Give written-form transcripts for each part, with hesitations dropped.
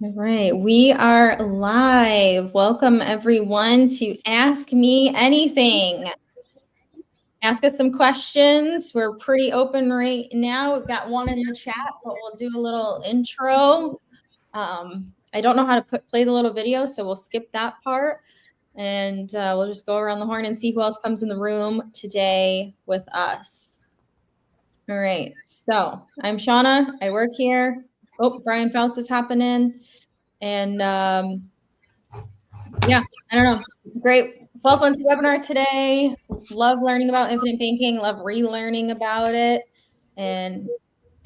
All right, we are live. Welcome everyone to Ask Me Anything. Ask us some questions. We're pretty open right now. We've got one in the chat, but we'll do a little intro. I don't know how to play the little video, so we'll skip that part. And we'll just go around the horn and see who else comes in the room today with us. All right, so I'm Shauna. I work here. Oh, Brian Feltz is hopping in. And yeah, I don't know. Great 12-month webinar today. Love learning about infinite banking. Love relearning about it. And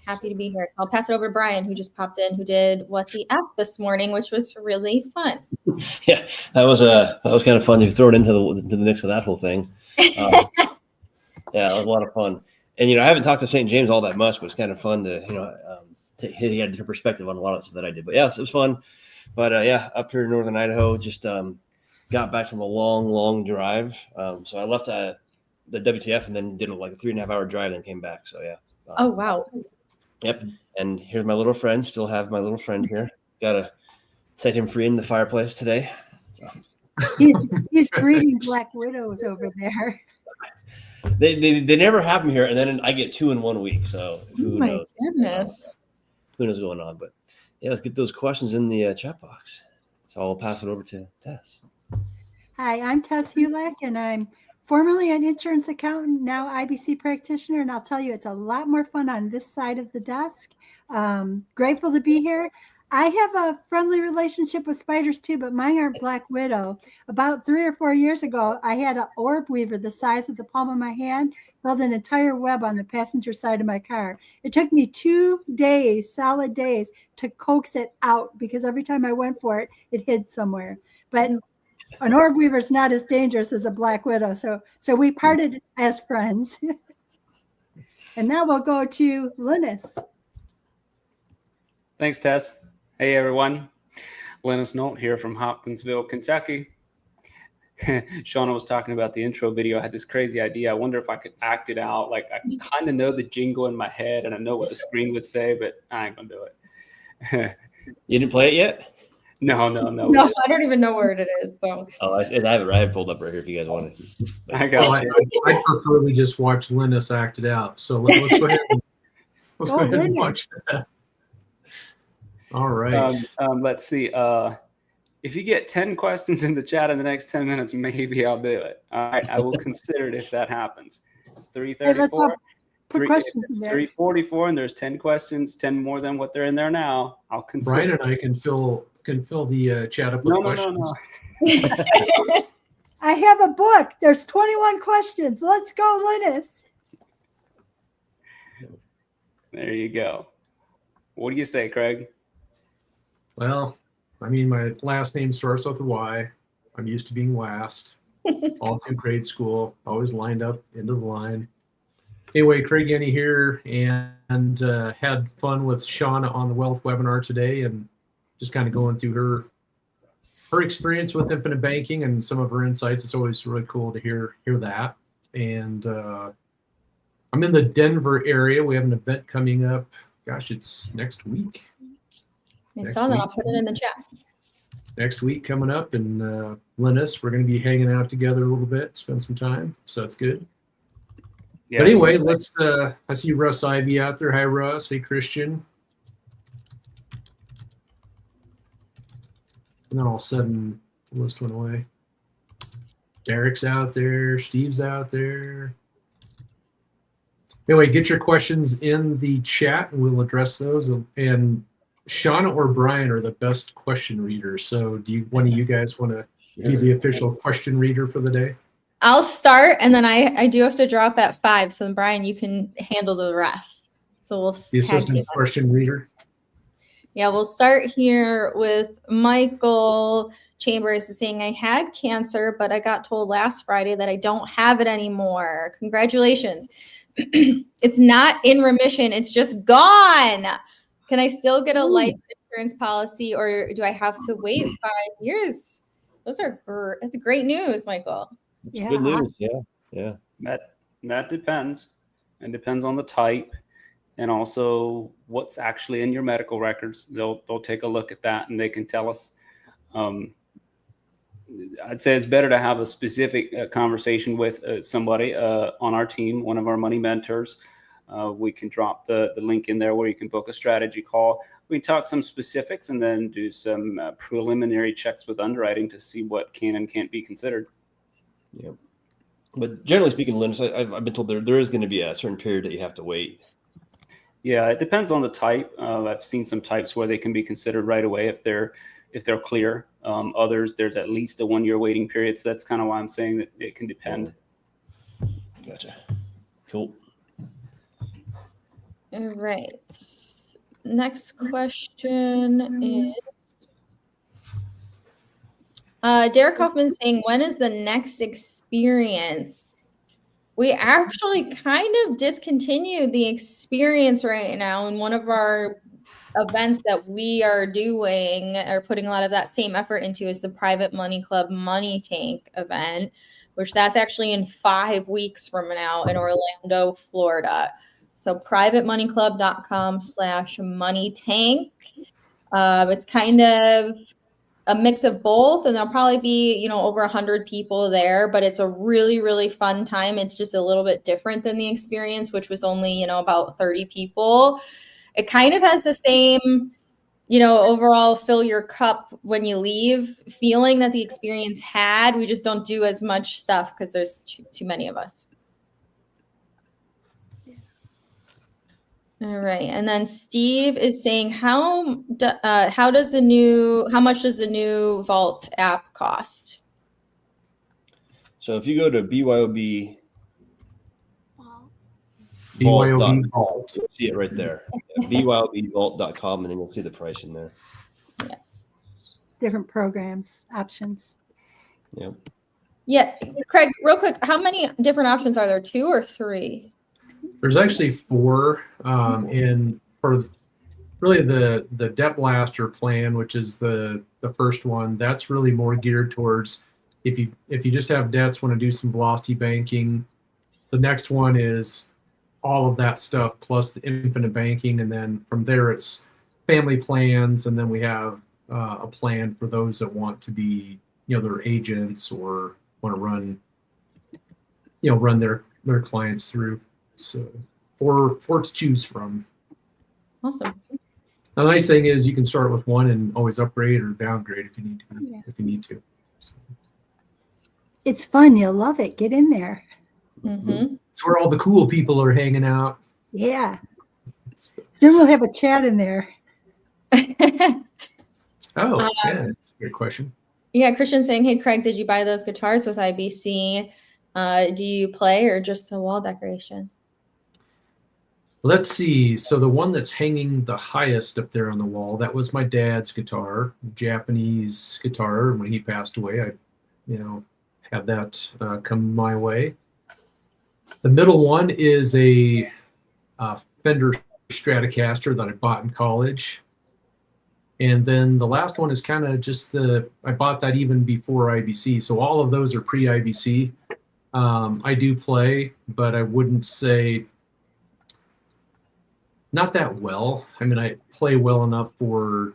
happy to be here. So I'll pass it over to Brian, who just popped in, who did What the F this morning, which was really fun. Yeah, that was kind of fun. You throw it into the mix of that whole thing. Yeah, it was a lot of fun. And I haven't talked to St. James all that much, but it's kind of fun to he had a different perspective on a lot of stuff that I did. But yeah, it was fun. But yeah, up here in northern Idaho, just got back from a long drive. So I left the WTF and then did like a 3.5 hour drive, and then came back. So yeah. Oh wow. Yep. And here's my little friend. Still have my little friend here. Gotta set him free in the fireplace today. So. He's breeding black widows over there. They never have them here, and then I get 2 in 1 week. So who knows? Goodness. Who knows what's going on? But yeah, let's get those questions in the chat box. So I'll pass it over to Tess. Hi, I'm Tess Hulek, and I'm formerly an insurance accountant, now IBC practitioner, and I'll tell you, it's a lot more fun on this side of the desk. Grateful to be here. I have a friendly relationship with spiders too, but mine aren't black widow. About 3 or 4 years ago, I had an orb weaver the size of the palm of my hand, build an entire web on the passenger side of my car. It took me 2 days, solid days, to coax it out because every time I went for it, it hid somewhere. But an orb weaver is not as dangerous as a black widow. So we parted as friends. And now we'll go to Linus. Thanks, Tess. Hey, everyone. Linus Nolt here from Hopkinsville, Kentucky. Shauna was talking about the intro video. I had this crazy idea. I wonder if I could act it out. Like, I kind of know the jingle in my head, and I know what the screen would say, but I ain't going to do it. You didn't play it yet? No. No, I don't even know where it is. So. Oh, I have it pulled up right here if you guys want it. I got it. I prefer we just watch Linus act it out. So let's go ahead and watch that. All right. Let's see. If you get 10 questions in the chat in the next 10 minutes, maybe I'll do it. All right, I will consider it if that happens. It's 3:34. Put questions in there. 3:44, and there's 10 questions, 10 more than what they're in there now. I'll consider. Brian and I can fill the chat up with questions. No. I have a book. There's 21 questions. Let's go, Linus. There you go. What do you say, Craig? Well, I mean, my last name starts with a Y. I'm used to being last. All through grade school, always lined up into the line. Anyway, Craig Yenny here, and had fun with Shauna on the wealth webinar today, and just kind of going through her experience with infinite banking and some of her insights. It's always really cool to hear that. And I'm in the Denver area. We have an event coming up. Gosh, it's next week. I saw that. I'll put it in the chat. Next week coming up in Linus. We're going to be hanging out together a little bit, spend some time. So it's good. Yeah. But anyway, let's I see Russ Ivy out there. Hi, Russ. Hey, Christian. And then all of a sudden, the list went away. Derek's out there. Steve's out there. Anyway, get your questions in the chat, and we'll address those. And Shauna or Brian are the best question readers. So do one of you guys want to be the official question reader for the day? I'll start, and then I do have to drop at 5. So Brian, you can handle the rest. So we'll the assistant question reader. Yeah, we'll start here with Michael Chambers is saying, I had cancer, but I got told last Friday that I don't have it anymore. Congratulations. It's not in remission. It's just gone. Can I still get a life insurance policy, or do I have to wait 5 years? That's great news, Michael. That's good news. Yeah. That depends. It depends on the type. and also what's actually in your medical records. They'll take a look at that and they can tell us. I'd say it's better to have a specific conversation with somebody on our team, one of our money mentors. We can drop the link in there where you can book a strategy call. We talk some specifics and then do some preliminary checks with underwriting to see what can and can't be considered. Yeah. But generally speaking, Linus, I've been told there is going to be a certain period that you have to wait. Yeah, it depends on the type. I've seen some types where they can be considered right away if they're clear. Others, there's at least a 1 year waiting period. So that's kind of why I'm saying that it can depend. Gotcha. Cool. All right. Next question is Derek Hoffman saying, when is the next experience? We actually kind of discontinued the experience right now, in one of our events that we are doing or putting a lot of that same effort into is the Private Money Club Money Tank event, which that's actually in 5 weeks from now in Orlando, Florida. So privatemoneyclub.com/moneytank. It's kind of a mix of both, and there'll probably be, over 100 people there, but it's a really, really fun time. It's just a little bit different than the experience, which was only, about 30 people. It kind of has the same, overall fill your cup when you leave feeling that the experience had. We just don't do as much stuff because there's too many of us. All right, and then Steve is saying, how much does the new Vault app cost? So if you go to BYOB BYOB Vault. you'll see it right there. BYOBvault.com, and then you'll see the price in there. Yes. Different programs, options. Yep. Yeah, Craig, real quick, how many different options are there? 2 or 3? There's actually 4, and for really the Debt Blaster plan, which is the first one, that's really more geared towards if you just have debts, want to do some velocity banking. The next one is all of that stuff plus the infinite banking, and then from there it's family plans, and then we have a plan for those that want to be their agents or want to run their clients through. So 4 to choose from. Awesome. The nice thing is you can start with one and always upgrade or downgrade if you need to. Yeah. If you need to. So. It's fun. You'll love it. Get in there. Mm-hmm. It's where all the cool people are hanging out. Yeah. Soon we'll have a chat in there. Oh, yeah, that's a great question. Yeah, Christian saying, hey, Craig, did you buy those guitars with IBC? Do you play or just a wall decoration? Let's see. So the one that's hanging the highest up there on the wall, that was my dad's guitar, Japanese guitar. When he passed away, I, had that come my way. The middle one is a Fender Stratocaster that I bought in college. And then the last one is kind of just I bought that even before IBC. So all of those are pre-IBC. I do play, but I wouldn't say not that well. I mean, I play well enough for,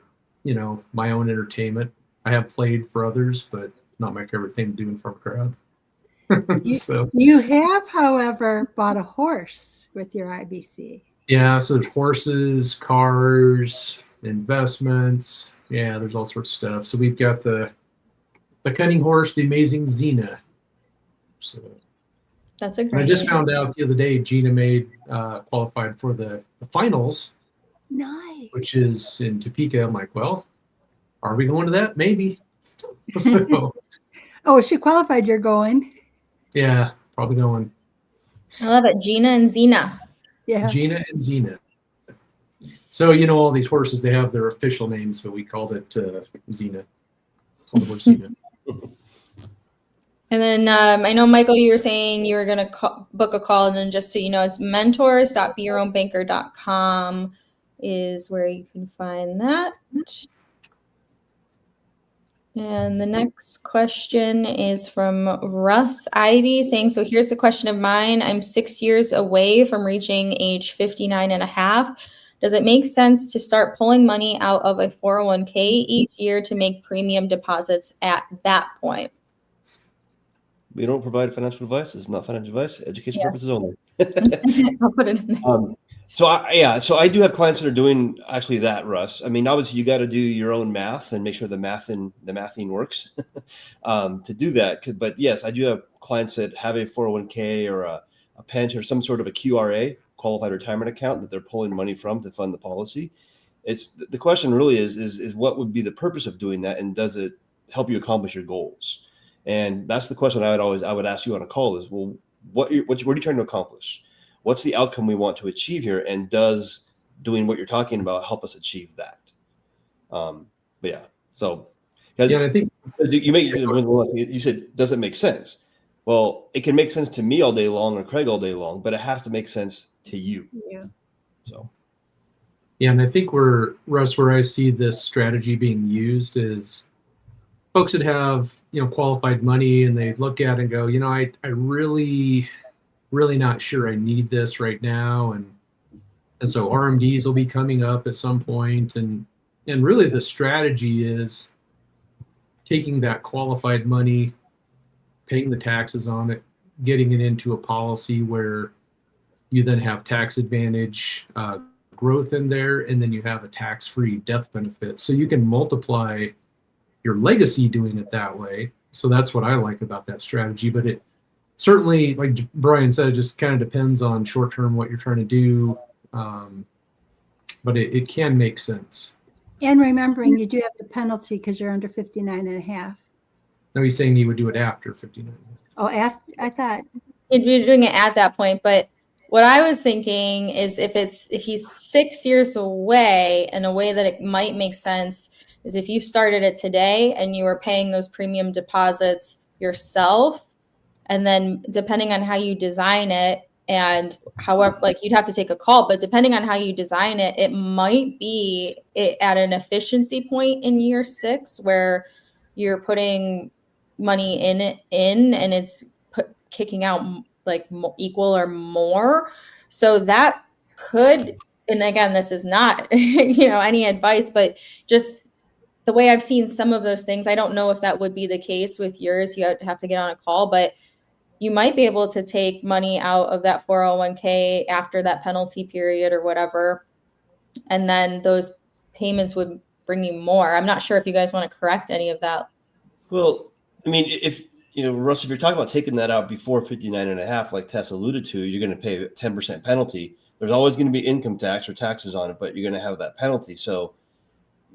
my own entertainment. I have played for others, but not my favorite thing to do in front of a crowd. So You have, however, bought a horse with your IBC. yeah, so there's horses, cars, investments. Yeah, there's all sorts of stuff. So we've got the cunning horse, the amazing Xena. So That's a great I just name. found out the other day Gina qualified for the finals, Nice. which is in Topeka. I'm like, well, are we going to that? Maybe. So Oh, she qualified. You're going. yeah, probably going. I love it. Gina and Xena. Yeah. Gina and Xena. So all these horses, they have their official names, but we called it Xena. Called the horse Xena. And then I know, Michael, you were saying you were going to book a call. And then just so you know, it's mentors.beyourownbanker.com is where you can find that. And the next question is from Russ Ivy saying, so here's a question of mine. I'm 6 years away from reaching age 59 and a half. Does it make sense to start pulling money out of a 401k each year to make premium deposits at that point? We don't provide financial advice. It's not financial advice, education purposes only. I'll put it in there. So I do have clients that are doing actually that, Russ. I mean, obviously you got to do your own math and make sure the mathing works to do that. But yes, I do have clients that have a 401k or a pension or some sort of a QRA, qualified retirement account, that they're pulling money from to fund the policy. It's the question really is what would be the purpose of doing that, and does it help you accomplish your goals? And that's the question I would ask you on a call is, well, what are you trying to accomplish? What's the outcome we want to achieve here? And does doing what you're talking about help us achieve that? But yeah, so Yeah, I think you said, does it make sense? Well, it can make sense to me all day long or Craig all day long, but it has to make sense to you. Yeah. So. Yeah, and I think where I see this strategy being used is folks that have, qualified money, and they look at it and go, I really not sure I need this right now. And so RMDs will be coming up at some point. And really the strategy is taking that qualified money, paying the taxes on it, getting it into a policy where you then have tax advantage growth in there, and then you have a tax-free death benefit. So you can multiply your legacy doing it that way. So that's what I like about that strategy. But it certainly, like Brian said, it just kind of depends on short-term what you're trying to do. But it can make sense. And remembering you do have the penalty because you're under 59 and a half. No, he's saying he would do it after 59. Oh, after, I thought. You're doing it at that point, but what I was thinking is if he's 6 years away, in a way that it might make sense is if you started it today and you were paying those premium deposits yourself, and then depending on how you design it, and however, like you'd have to take a call, but depending on how you design it, it might be at an efficiency point in year 6 where you're putting money in and it's kicking out like equal or more. So that could, and again, this is not, any advice, but just the way I've seen some of those things, I don't know if that would be the case with yours. You have to get on a call, but you might be able to take money out of that 401k after that penalty period or whatever. And then those payments would bring you more. I'm not sure if you guys want to correct any of that. Well, I mean, if, Russ, if you're talking about taking that out before 59 and a half, like Tess alluded to, you're going to pay a 10% penalty. There's always going to be income tax or taxes on it, but you're going to have that penalty. So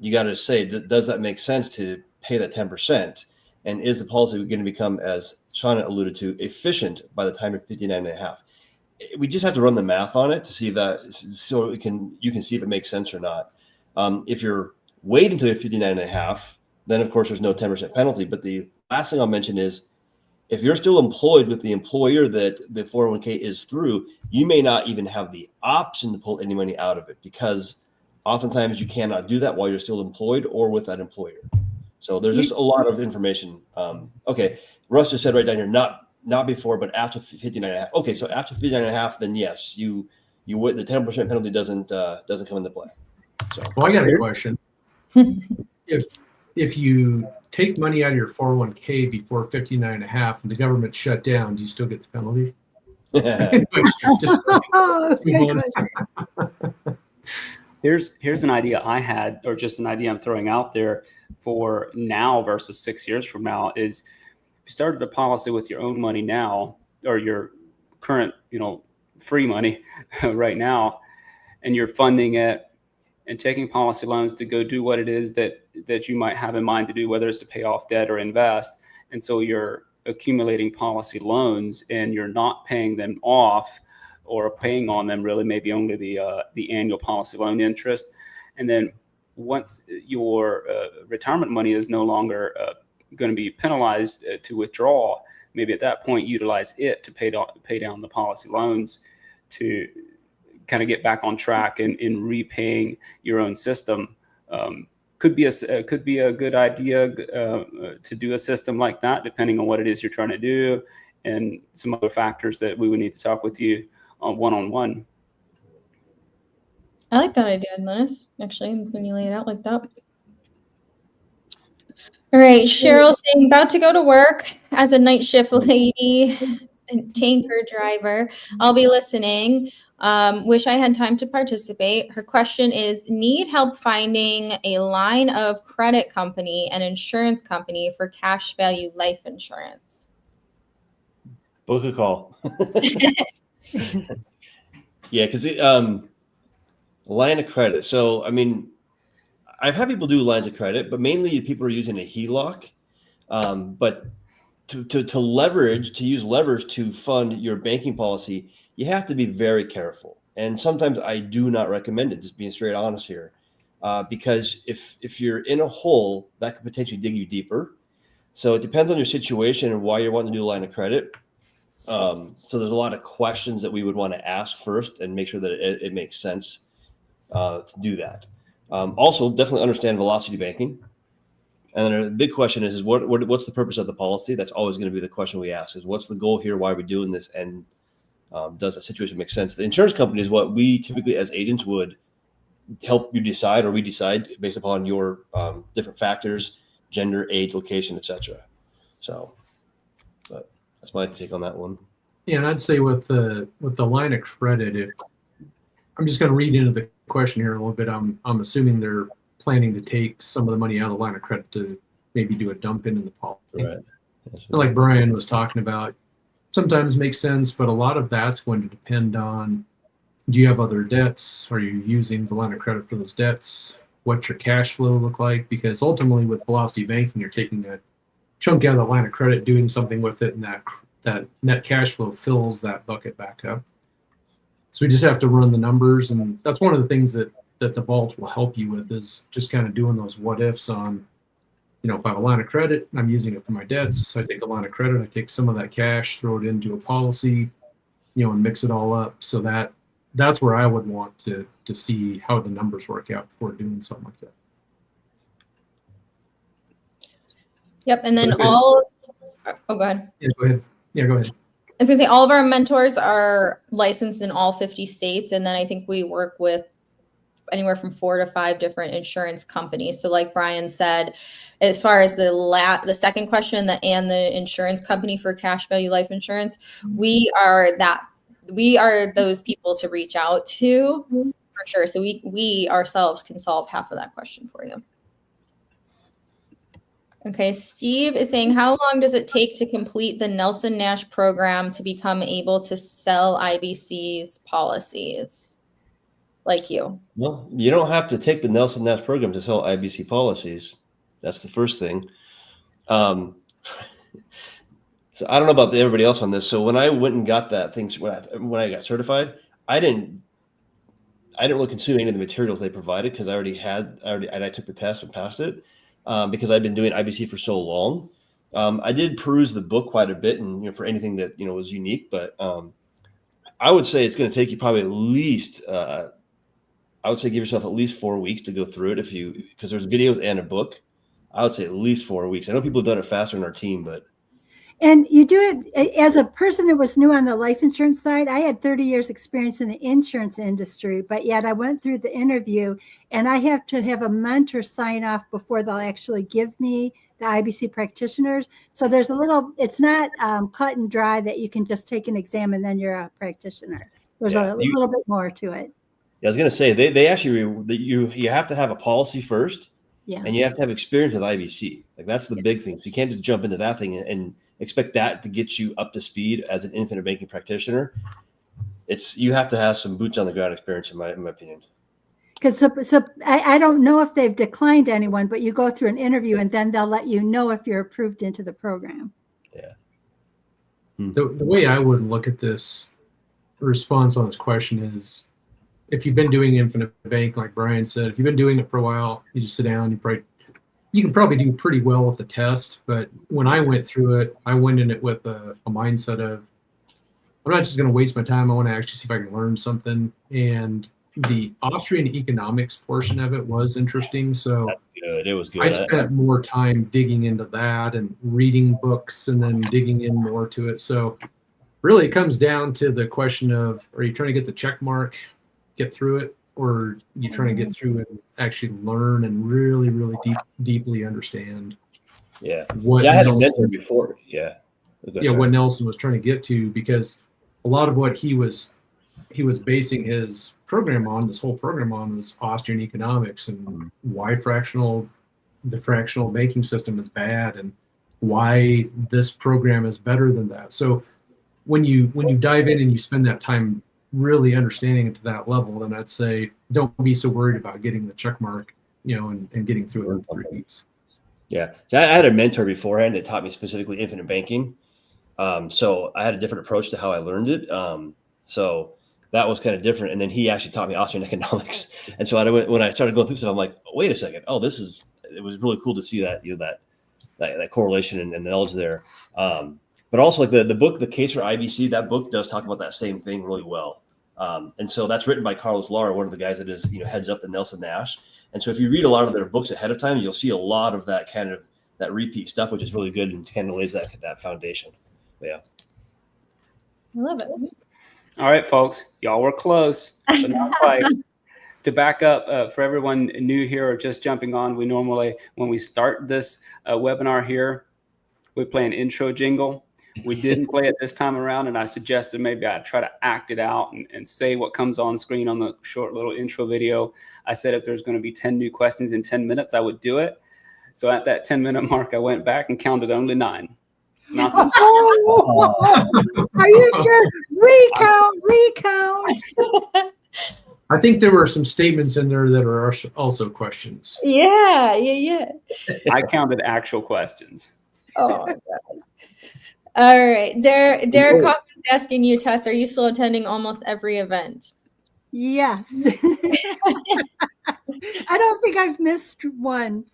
you got to say, does that make sense to pay that 10%? And is the policy going to become, as Shauna alluded to, efficient by the time you're 59 and a half? We just have to run the math on it to see that, so you can see if it makes sense or not. If you're waiting until you're 59 and a half, then of course there's no 10% penalty. But the last thing I'll mention is, if you're still employed with the employer that the 401k is through, you may not even have the option to pull any money out of it, because oftentimes you cannot do that while you're still employed or with that employer. So there's just a lot of information. Okay, Russ just said right down here, not before, but after 59 and a half. Okay, so after 59 and a half, then yes, you would, the 10% penalty doesn't come into play. So, well, I got a question. If you take money out of your 401k before 59 and a half and the government shut down, do you still get the penalty? Here's an idea I had, or just an idea I'm throwing out there for now versus 6 years from now, is if you started a policy with your own money now, or your current, free money right now, and you're funding it and taking policy loans to go do what it is that you might have in mind to do, whether it's to pay off debt or invest. And so you're accumulating policy loans and you're not paying them off, or paying on them really, maybe only the annual policy loan interest. And then once your retirement money is no longer going to be penalized to withdraw, maybe at that point utilize it to pay down the policy loans to kind of get back on track in repaying your own system could be a good idea to do a system like that, depending on what it is you're trying to do, and some other factors that we would need to talk with you on one-on-one. I like that idea, Linus, actually, when you lay it out like that. All right, Cheryl saying, about to go to work as a night shift lady and tanker driver. I'll be listening. Wish I had time to participate. Her question is, need help finding a line of credit company and insurance company for cash value life insurance. Book a call. Yeah, because line of credit. So, I mean, I've had people do lines of credit, but mainly people are using a HELOC. But to use leverage to fund your banking policy, you have to be very careful. And sometimes I do not recommend it, just being straight honest here. Because if you're in a hole, that could potentially dig you deeper. So it depends on your situation and why you're wanting to do a line of credit. So there's a lot of questions that we would want to ask first and make sure that it makes sense to do that. Also, definitely understand velocity banking. And then the big question is what's the purpose of the policy? That's always going to be the question we ask, is what's the goal here? Why are we doing this? And does that situation make sense? The insurance company is what we typically as agents would help you decide, or we decide based upon your different factors, gender, age, location, etc. So, but that's my take on that one. Yeah, and I'd say with the line of credit, if I'm just going to read into the question here a little bit, I'm assuming they're planning to take some of the money out of the line of credit to maybe do a dump into the policy. Right. Like Brian was talking about, sometimes makes sense, but a lot of that's going to depend on, do you have other debts? Are you using the line of credit for those debts? What's your cash flow look like? Because ultimately with velocity banking, you're taking that chunk out of the line of credit, doing something with it, and that net cash flow fills that bucket back up. So we just have to run the numbers, and that's one of the things that the vault will help you with, is just kind of doing those what ifs on, if I have a line of credit, I'm using it for my debts. I take the line of credit, I take some of that cash, throw it into a policy, and mix it all up. So that's where I would want to see how the numbers work out before doing something like that. Yep, and then Okay. go ahead. Yeah, go ahead. Yeah, go ahead. I was gonna say, all of our mentors are licensed in all 50 states, and then I think we work with anywhere from 4 to 5 different insurance companies. So like Brian said, as far as the second question, and the insurance company for cash value life insurance, we are those people to reach out to for sure. So we ourselves can solve half of that question for you. Okay, Steve is saying, how long does it take to complete the Nelson Nash program to become able to sell IBC's policies? Like you. Well, you don't have to take the Nelson Nash program to sell IBC policies. That's the first thing. So I don't know about everybody else on this. So when I went and got that thing, when I got certified, I didn't really consume any of the materials they provided, because I took the test and passed it, because I'd been doing IBC for so long. I did peruse the book quite a bit, and for anything that was unique, but I would say it's going to take you probably at least. I would say give yourself at least 4 weeks to go through it, because there's videos and a book. I would say at least 4 weeks. I know people have done it faster in our team, but. And you do it as a person that was new on the life insurance side. I had 30 years experience in the insurance industry, but yet I went through the interview, and I have to have a mentor sign off before they'll actually give me the IBC practitioners. So there's it's not cut and dry that you can just take an exam and then you're a practitioner. There's a little bit more to it. I was going to say, they actually, you have to have a policy first, and you have to have experience with IBC. Like, that's the big thing. So you can't just jump into that thing and expect that to get you up to speed as an infinite banking practitioner. You have to have some boots on the ground experience, in my opinion. Because I don't know if they've declined anyone, but you go through an interview and then they'll let you know if you're approved into the program. Yeah. The way I would look at this response on this question is, if you've been doing infinite bank, like Brian said, if you've been doing it for a while, you just sit down, you can probably do pretty well with the test. But when I went through it, I went in it with a mindset of, I'm not just going to waste my time. I want to actually see if I can learn something. And the Austrian economics portion of it was interesting. So That's good. It was good. I spent more time digging into that and reading books and then digging in more to it. So really it comes down to the question of, are you trying to get the check mark, get through it, or are you trying to get through and actually learn and really, really deeply understand Yeah. what I had a Nelson, mentor before. Yeah. Okay, sorry. what Nelson was trying to get to, because a lot of what he was basing his program on, this whole program on, was Austrian economics and why the fractional banking system is bad and why this program is better than that. So when you dive in and you spend that time really understanding it to that level, then I'd say don't be so worried about getting the check mark, and getting through it in 3 weeks. Yeah. So I had a mentor beforehand that taught me specifically infinite banking. So I had a different approach to how I learned it. So that was kind of different. And then he actually taught me Austrian economics. And so when I started going through this, I'm like, wait a second. Oh, it was really cool to see that, that correlation and the knowledge there. But also like the book, The Case for IBC, that book does talk about that same thing really well. And so that's written by Carlos Lara, one of the guys that is, heads up the Nelson Nash. And so if you read a lot of their books ahead of time, you'll see a lot of that kind of that repeat stuff, which is really good and kind of lays that foundation. But yeah. I love it. All right, folks, y'all were close, but not quite. To back up for everyone new here or just jumping on, we normally, when we start this webinar here, we play an intro jingle. We didn't play it this time around, and I suggested maybe I'd try to act it out and say what comes on screen on the short little intro video. I said if there's going to be 10 new questions in 10 minutes, I would do it. So at that 10-minute mark, I went back and counted only 9. Are you sure? Recount. I think there were some statements in there that are also questions. Yeah. I counted actual questions. Oh my God. All right. Derek Kaufman's asking you, Tess, are you still attending almost every event? Yes. I don't think I've missed one.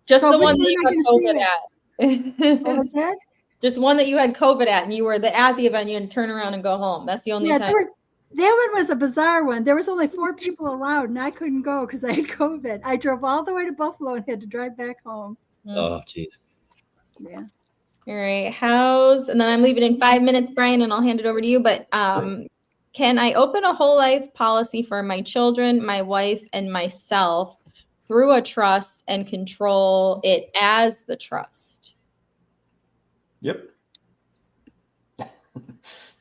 Just So the when one that am you I had gonna see COVID it? What at. was that? Just one that you had COVID at and you were at the event, you had to turn around and go home. That's the only time. That one was a bizarre one. There was only 4 people allowed and I couldn't go because I had COVID. I drove all the way to Buffalo and had to drive back home. Oh, geez. Yeah. All right. And then I'm leaving in 5 minutes, Brian, and I'll hand it over to you. But can I open a whole life policy for my children, my wife, and myself through a trust and control it as the trust? Yep.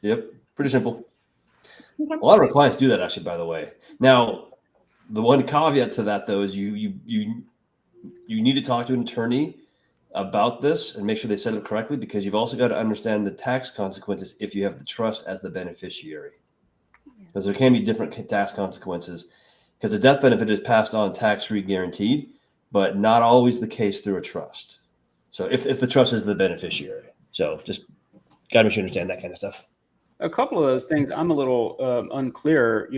Yep. Pretty simple. Okay. A lot of our clients do that, actually, by the way. Now, the one caveat to that, though, is you need to talk to an attorney about this and make sure they set it up correctly, because you've also got to understand the tax consequences if you have the trust as the beneficiary. Because there can be different tax consequences, because the death benefit is passed on tax-free guaranteed, but not always the case through a trust. So if the trust is the beneficiary. So just got to make sure you understand that kind of stuff. A couple of those things I'm a little unclear,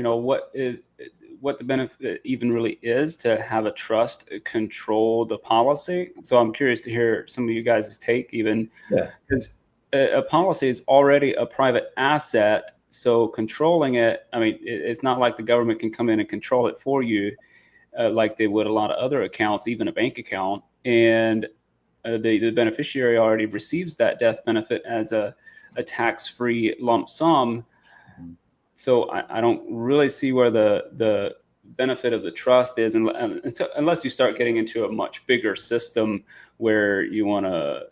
what the benefit even really is to have a trust control the policy. So I'm curious to hear some of you guys' take even. Yeah. Because a policy is already a private asset. So controlling it, I mean, it's not like the government can come in and control it for you like they would a lot of other accounts, even a bank account. And the beneficiary already receives that death benefit as a tax-free lump sum. So I don't really see where the benefit of the trust is, unless you start getting into a much bigger system where you want to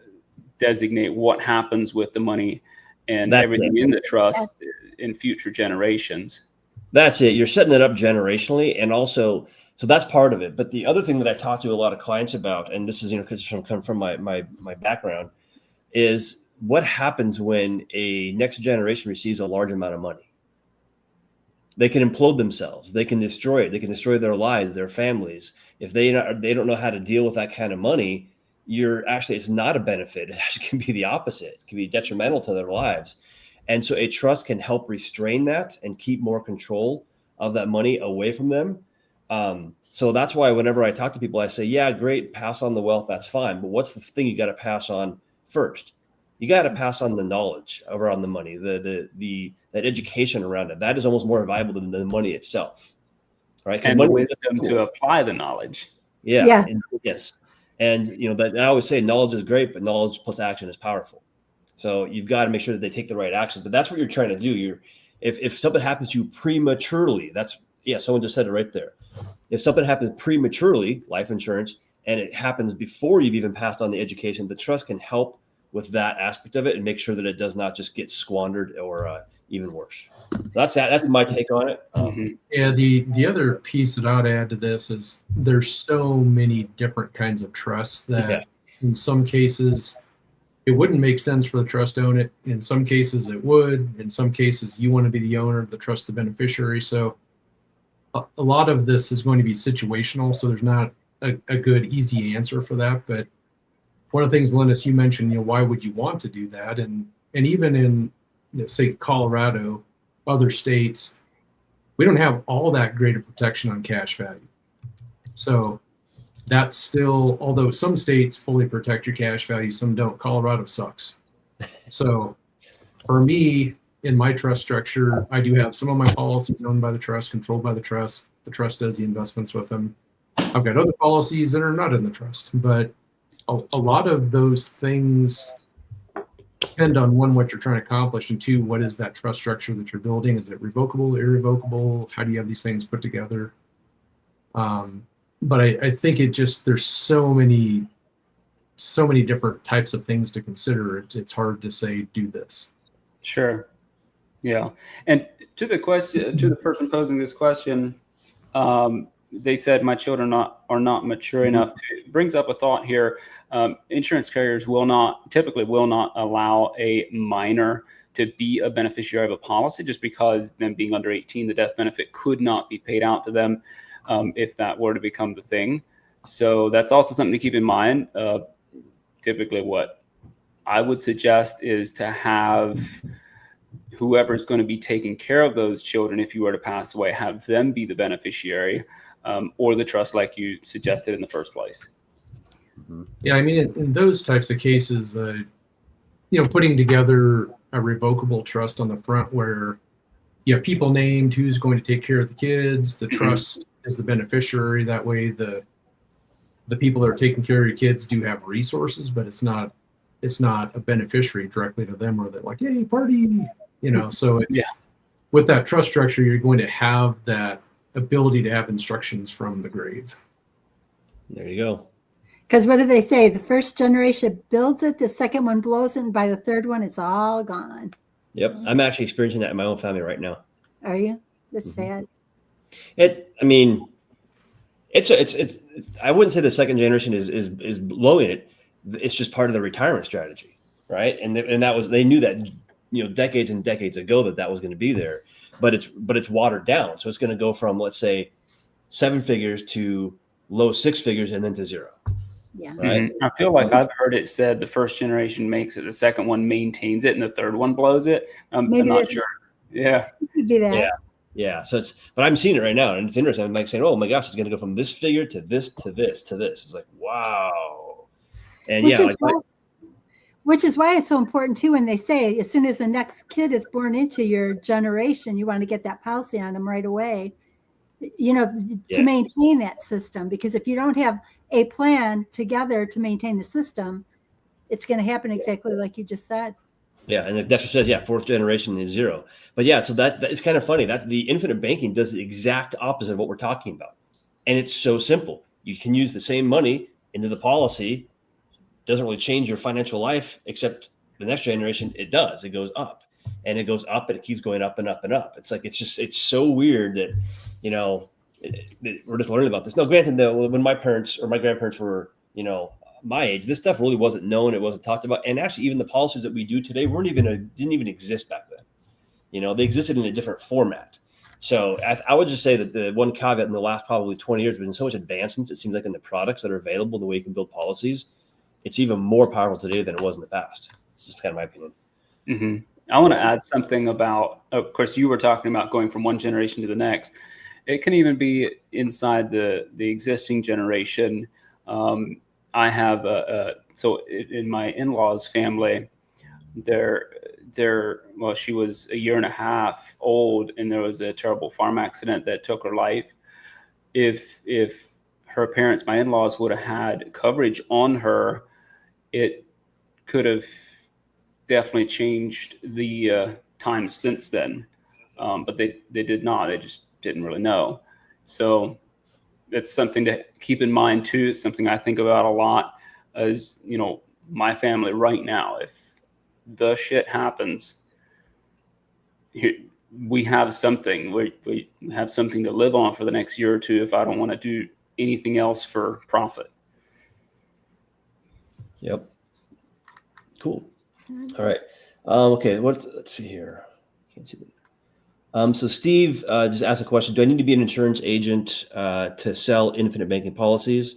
designate what happens with the money and everything in the trust in future generations. That's it. You're setting it up generationally, and also, so that's part of it. But the other thing that I talk to a lot of clients about, and this is, because from my background, is what happens when a next generation receives a large amount of money. They can implode themselves. They can destroy it. They can destroy their lives, their families. If they don't know how to deal with that kind of money, it's not a benefit. It actually can be the opposite. It can be detrimental to their lives. And so a trust can help restrain that and keep more control of that money away from them. So that's why whenever I talk to people, I say, yeah, great, pass on the wealth. That's fine. But what's the thing you got to pass on first? You got to pass on the knowledge around the money, that education around it. That is almost more valuable than the money itself, right? And the wisdom to apply the knowledge. Yeah. Yes. Yes. And that I always say knowledge is great, but knowledge plus action is powerful. So you've got to make sure that they take the right actions. But that's what you're trying to do. If something happens to you prematurely, someone just said it right there. If something happens prematurely, life insurance, and it happens before you've even passed on the education, the trust can help with that aspect of it and make sure that it does not just get squandered or even worse. That's my take on it. Yeah, the other piece that I'd add to this is there's so many different kinds of trusts that in some cases it wouldn't make sense for the trust to own it. In some cases it would. In some cases you want to be the owner, the trust the beneficiary. So a lot of this is going to be situational. So there's not a good, easy answer for that. But one of the things, Linus, you mentioned, why would you want to do that? And even in, say, Colorado, other states, we don't have all that great a protection on cash value. So that's still, although some states fully protect your cash value, some don't. Colorado sucks. So for me, in my trust structure, I do have some of my policies owned by the trust, controlled by the trust. The trust does the investments with them. I've got other policies that are not in the trust, but a lot of those things depend on, one, what you're trying to accomplish, and two, what is that trust structure that you're building? Is it revocable, irrevocable? How do you have these things put together? But I think there's so many different types of things to consider. It's hard to say, do this. Sure. Yeah. And to the person posing this question, they said my children are not mature enough. It brings up a thought here. Insurance carriers typically will not allow a minor to be a beneficiary of a policy, just because them being under 18, the death benefit could not be paid out to them if that were to become the thing. So that's also something to keep in mind. Typically what I would suggest is to have whoever's going to be taking care of those children, if you were to pass away, have them be the beneficiary, or the trust, like you suggested in the first place. Yeah, I mean, in those types of cases, putting together a revocable trust on the front where you have people named, who's going to take care of the kids, the trust is the beneficiary. That way the people that are taking care of your kids do have resources, but it's not a beneficiary directly to them, or they're like, hey, party, so it's with that trust structure, you're going to have that ability to have instructions from the grave. There you go. Because what do they say? The first generation builds it, the second one blows it, and by the third one, it's all gone. Yep. I'm actually experiencing that in my own family right now. Are you? That's sad. It's I wouldn't say the second generation is blowing it. It's just part of the retirement strategy, right? And that was, they knew that, decades and decades ago that was going to be there, but it's watered down. So it's going to go from, let's say, 7 figures to low 6 figures and then to 0. Yeah. Right. I feel like I've heard it said the first generation makes it, the second one maintains it, and the third one blows it. I'm not sure. Yeah. It could be that. Yeah. Yeah. So but I'm seeing it right now, and it's interesting. I'm like saying, oh my gosh, it's going to go from this figure to this, to this, to this. It's like, wow. And which is why it's so important too, when they say as soon as the next kid is born into your generation, you want to get that policy on them right away, to maintain that system. Because if you don't have a plan together to maintain the system, it's going to happen exactly like you just said. Yeah, and Dexter says, 4th generation is 0. But so that it's kind of funny. That's the infinite banking does the exact opposite of what we're talking about. And it's so simple. You can use the same money into the policy. Doesn't really change your financial life, except the next generation, it does. It goes up, and it goes up, and it keeps going up and up and up. It's like, it's so weird that, we're just learning about this. Now, granted, though, when my parents or my grandparents were, my age, this stuff really wasn't known. It wasn't talked about. And actually, even the policies that we do today didn't even exist back then. They existed in a different format. So I would just say that the one caveat in the last probably 20 years, there's been so much advancement, it seems like, in the products that are available, the way you can build policies. It's even more powerful today than it was in the past. It's just kind of my opinion. Mm-hmm. I want to add something about, of course, you were talking about going from one generation to the next. It can even be inside the existing generation. I have, so in my in-laws family, well, she was a year and a half old, and there was a terrible farm accident that took her life. If her parents, my in-laws, would have had coverage on her, it could have definitely changed the time since then. But they did not. They just didn't really know. So it's something to keep in mind too. It's something I think about a lot as, my family right now. If the shit happens, we have something. We have something to live on for the next year or two if I don't want to do anything else for profit. Yep. Cool. All right. Okay. Let's see here. Can't see that. So Steve just asked a question. Do I need to be an insurance agent to sell infinite banking policies?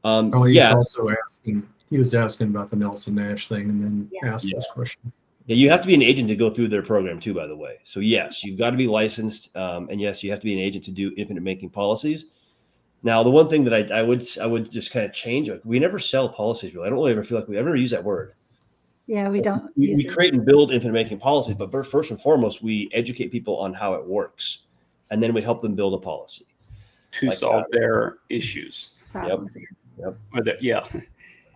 He's also asking. He was asking about the Nelson Nash thing, and then asked this question. Yeah, you have to be an agent to go through their program too, by the way. So yes, you've got to be licensed, and yes, you have to be an agent to do infinite banking policies. Now, the one thing that I would just kind of change, like, we never sell policies, really. I don't really ever feel like we ever use that word. Yeah, we don't. We create and build infinite banking policies, but first and foremost, we educate people on how it works, and then we help them build a policy to solve their issues. Problem. Yep. Yeah.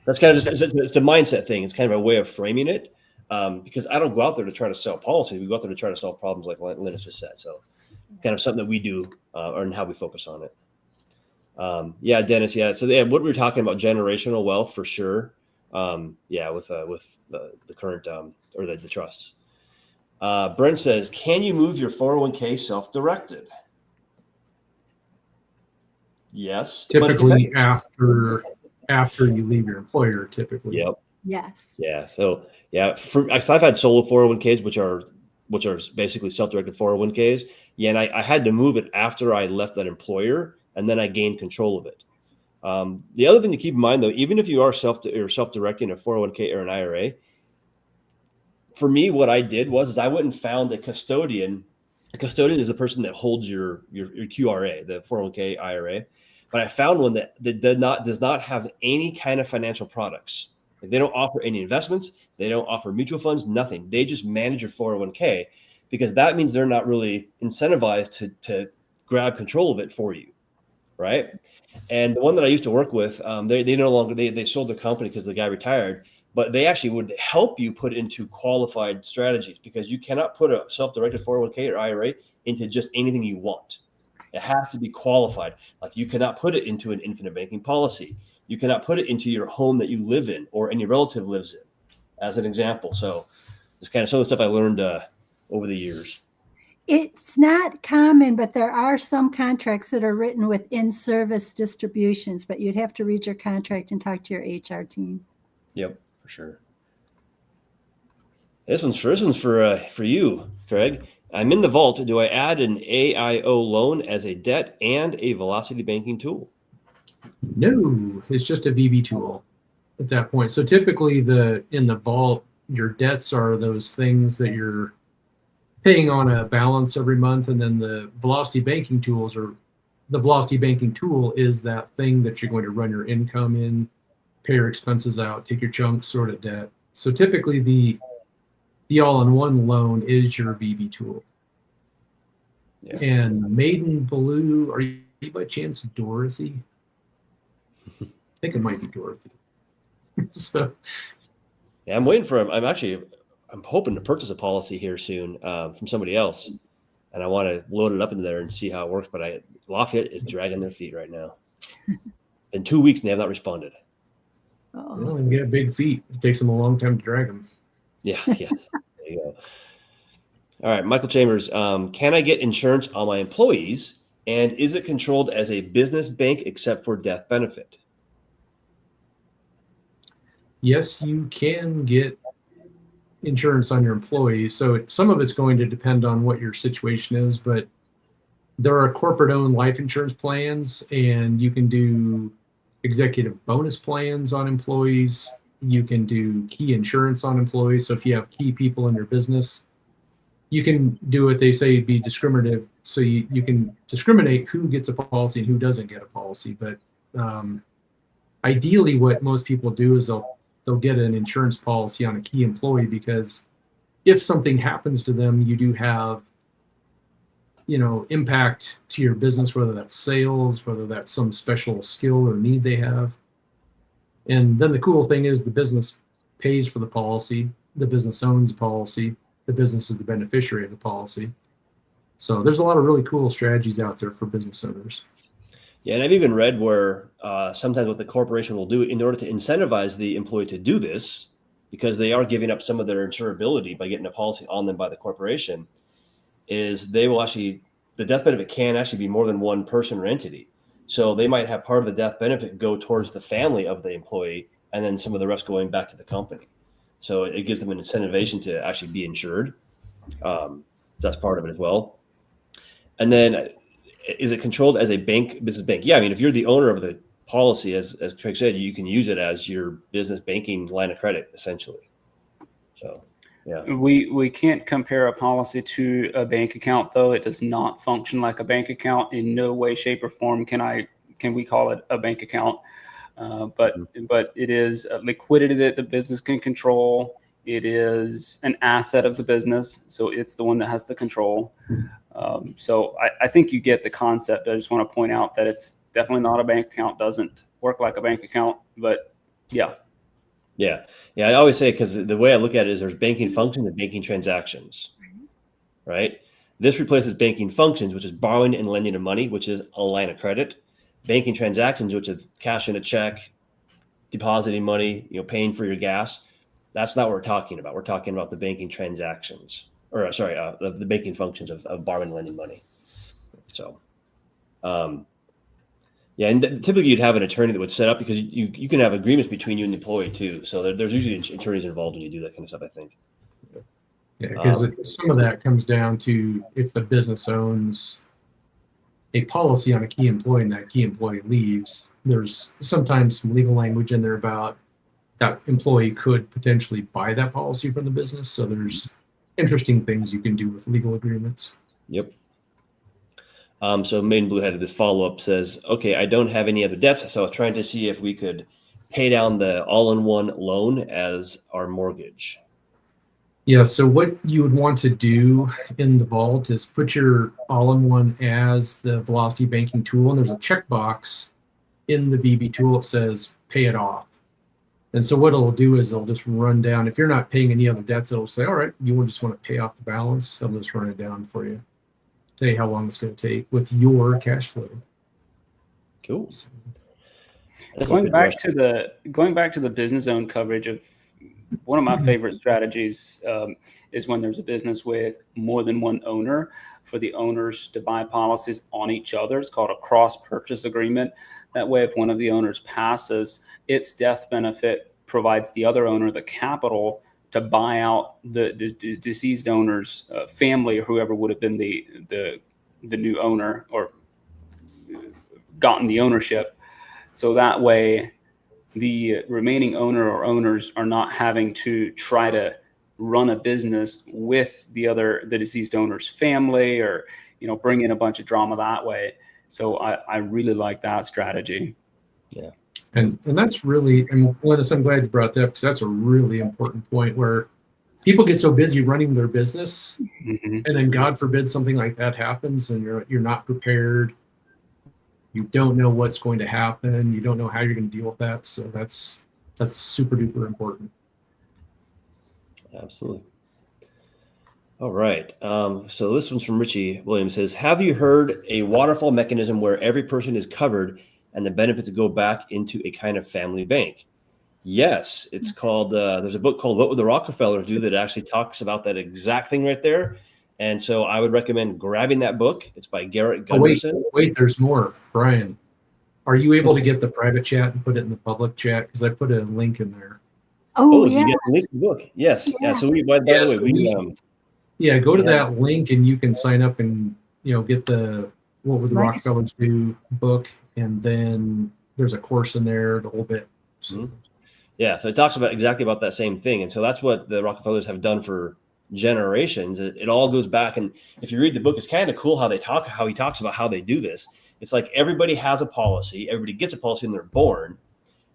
That's kind of just, it's a mindset thing. It's kind of a way of framing it, because I don't go out there to try to sell policies. We go out there to try to solve problems, like Linus just said. So, kind of something that we do, and how we focus on it. Yeah, Dennis. Yeah. So what we were talking about, generational wealth for sure. With the current or the trusts. Brent says, can you move your 401k self-directed? Yes. Typically after you leave your employer, typically. Yep. Yes. Yeah. So I've had solo 401ks, which are basically self-directed 401ks. Yeah. And I had to move it after I left that employer, and then I gained control of it. The other thing to keep in mind, though, even if you are self-directing a 401k or an IRA, for me, what I did was I went and found a custodian. A custodian is the person that holds your QRA, the 401k IRA. But I found one that does not have any kind of financial products. Like, they don't offer any investments. They don't offer mutual funds, nothing. They just manage your 401k, because that means they're not really incentivized to grab control of it for you. Right. And the one that I used to work with, they no longer, they sold their company because the guy retired, but they actually would help you put into qualified strategies, because you cannot put a self-directed 401k or IRA into just anything you want. It has to be qualified. Like, you cannot put it into an infinite banking policy. You cannot put it into your home that you live in or any relative lives in, as an example. So it's kind of some of the stuff I learned over the years. It's not common, but there are some contracts that are written with in-service distributions, but you'd have to read your contract and talk to your HR team. Yep, for sure. This one's for you, Craig. I'm in the vault. Do I add an AIO loan as a debt and a velocity banking tool? No, it's just a VB tool at that point. So typically in the vault, your debts are those things that you're paying on a balance every month, and then the velocity banking tool is that thing that you're going to run your income in, pay your expenses out, take your chunks, sort of debt. So typically the all-in-one loan is your VB tool. Yeah. And Maiden Blue, are you by chance Dorothy? I think it might be Dorothy. So yeah, I'm waiting for him. I'm hoping to purchase a policy here soon from somebody else, and I want to load it up into there and see how it works. But Lafayette is dragging their feet right now. In 2 weeks, and they have not responded. Well, they get big feet. It takes them a long time to drag them. Yeah. Yes. There you go. All right, Michael Chambers. Can I get insurance on my employees, and is it controlled as a business bank except for death benefit? Yes, you can get insurance on your employees. So some of it's going to depend on what your situation is, but there are corporate-owned life insurance plans, and you can do executive bonus plans on employees. You can do key insurance on employees. So if you have key people in your business, you can do what they say, be discriminative. So you can discriminate who gets a policy and who doesn't get a policy. But ideally, what most people do is they'll they'll get an insurance policy on a key employee, because if something happens to them, you do have, impact to your business, whether that's sales, whether that's some special skill or need they have. And then the cool thing is the business pays for the policy, the business owns the policy, the business is the beneficiary of the policy. So there's a lot of really cool strategies out there for business owners. Yeah, and I've even read where sometimes what the corporation will do in order to incentivize the employee to do this, because they are giving up some of their insurability by getting a policy on them by the corporation, is they will actually, the death benefit can actually be more than one person or entity. So they might have part of the death benefit go towards the family of the employee, and then some of the rest going back to the company. So it gives them an incentivization to actually be insured. That's part of it as well. And then, is it controlled as a business bank? Yeah, I mean, if you're the owner of the policy, as Craig said, you can use it as your business banking line of credit, essentially. So, yeah. We can't compare a policy to a bank account, though. It does not function like a bank account. In no way, shape, or form can we call it a bank account. But it is a liquidity that the business can control. It is an asset of the business, so it's the one that has the control. So I think you get the concept. I just want to point out that it's definitely not a bank account. Doesn't work like a bank account, but yeah. Yeah. I always say, because the way I look at it is there's banking functions and banking transactions, right? This replaces banking functions, which is borrowing and lending of money, which is a line of credit. Banking transactions, which is cashing a check, depositing money, paying for your gas. That's not what we're talking about. We're talking about the banking transactions, or sorry, the banking functions of borrowing and lending money. So, yeah, and typically you'd have an attorney that would set up, because you can have agreements between you and the employee too. So there's usually attorneys involved when you do that kind of stuff, I think. Yeah, because some of that comes down to if the business owns a policy on a key employee and that key employee leaves, there's sometimes some legal language in there about that employee could potentially buy that policy from the business. So there's interesting things you can do with legal agreements. Yep. So Maiden Blue Headed, this follow-up says, okay, I don't have any other debts, so I was trying to see if we could pay down the all-in-one loan as our mortgage. Yeah, so what you would want to do in the vault is put your all-in-one as the Velocity banking tool, and there's a checkbox in the VB tool that says pay it off. And so what it'll do is it'll just run down. If you're not paying any other debts, it'll say, all right, you just want to pay off the balance. It'll just run it down for you. Tell you how long it's going to take with your cash flow. Cool. Going back to the business owned coverage, of one of my favorite strategies is when there's a business with more than one owner, for the owners to buy policies on each other. It's called a cross purchase agreement. That way, if one of the owners passes, its death benefit provides the other owner the capital to buy out the deceased owner's family, or whoever would have been the new owner or gotten the ownership. So that way, the remaining owner or owners are not having to try to run a business with the deceased owner's family, or bring in a bunch of drama that way. So I really like that strategy. Yeah. And that's really, and Linus, I'm glad you brought that up, because that's a really important point where people get so busy running their business, and then God forbid something like that happens, and you're not prepared. You don't know what's going to happen. You don't know how you're going to deal with that. So that's super duper important. Absolutely. All right. So this one's from Richie Williams. Says, have you heard a waterfall mechanism where every person is covered and the benefits go back into a kind of family bank? Yes, it's called, there's a book called What Would the Rockefellers Do that actually talks about that exact thing right there. And so I would recommend grabbing that book. It's by Garrett Gunderson. Wait, there's more. Brian, are you able to get the private chat and put it in the public chat? Because I put a link in there. Oh, yeah. yeah. You get the link to the book. Yes. Yeah. So by the way, go to that link and you can sign up and, get the What Would the Rockefellers Do book. And then there's a course in there, the whole bit. So. Yeah. So it talks exactly about that same thing. And so that's what the Rockefellers have done for generations. It all goes back. And if you read the book, it's kind of cool how he talks about how they do this. It's like everybody has a policy. Everybody gets a policy when they're born.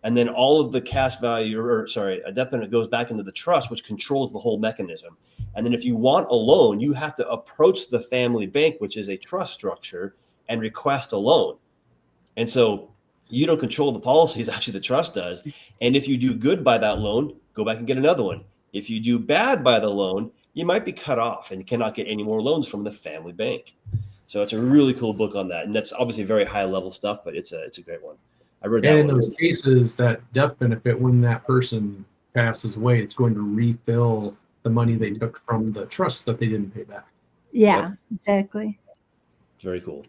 and then all of the cash value, or sorry, a death benefit goes back into the trust, which controls the whole mechanism. And then if you want a loan, you have to approach the family bank, which is a trust structure, and request a loan. And so you don't control the policies, actually the trust does. And if you do good by that loan, go back and get another one. If you do bad by the loan, you might be cut off and cannot get any more loans from the family bank. So it's a really cool book on that. And that's obviously very high level stuff, but it's a great one. I read that. And in one. those cases, that death benefit, when that person passes away, it's going to refill the money they took from the trust that they didn't pay back. Yeah, exactly. It's very cool.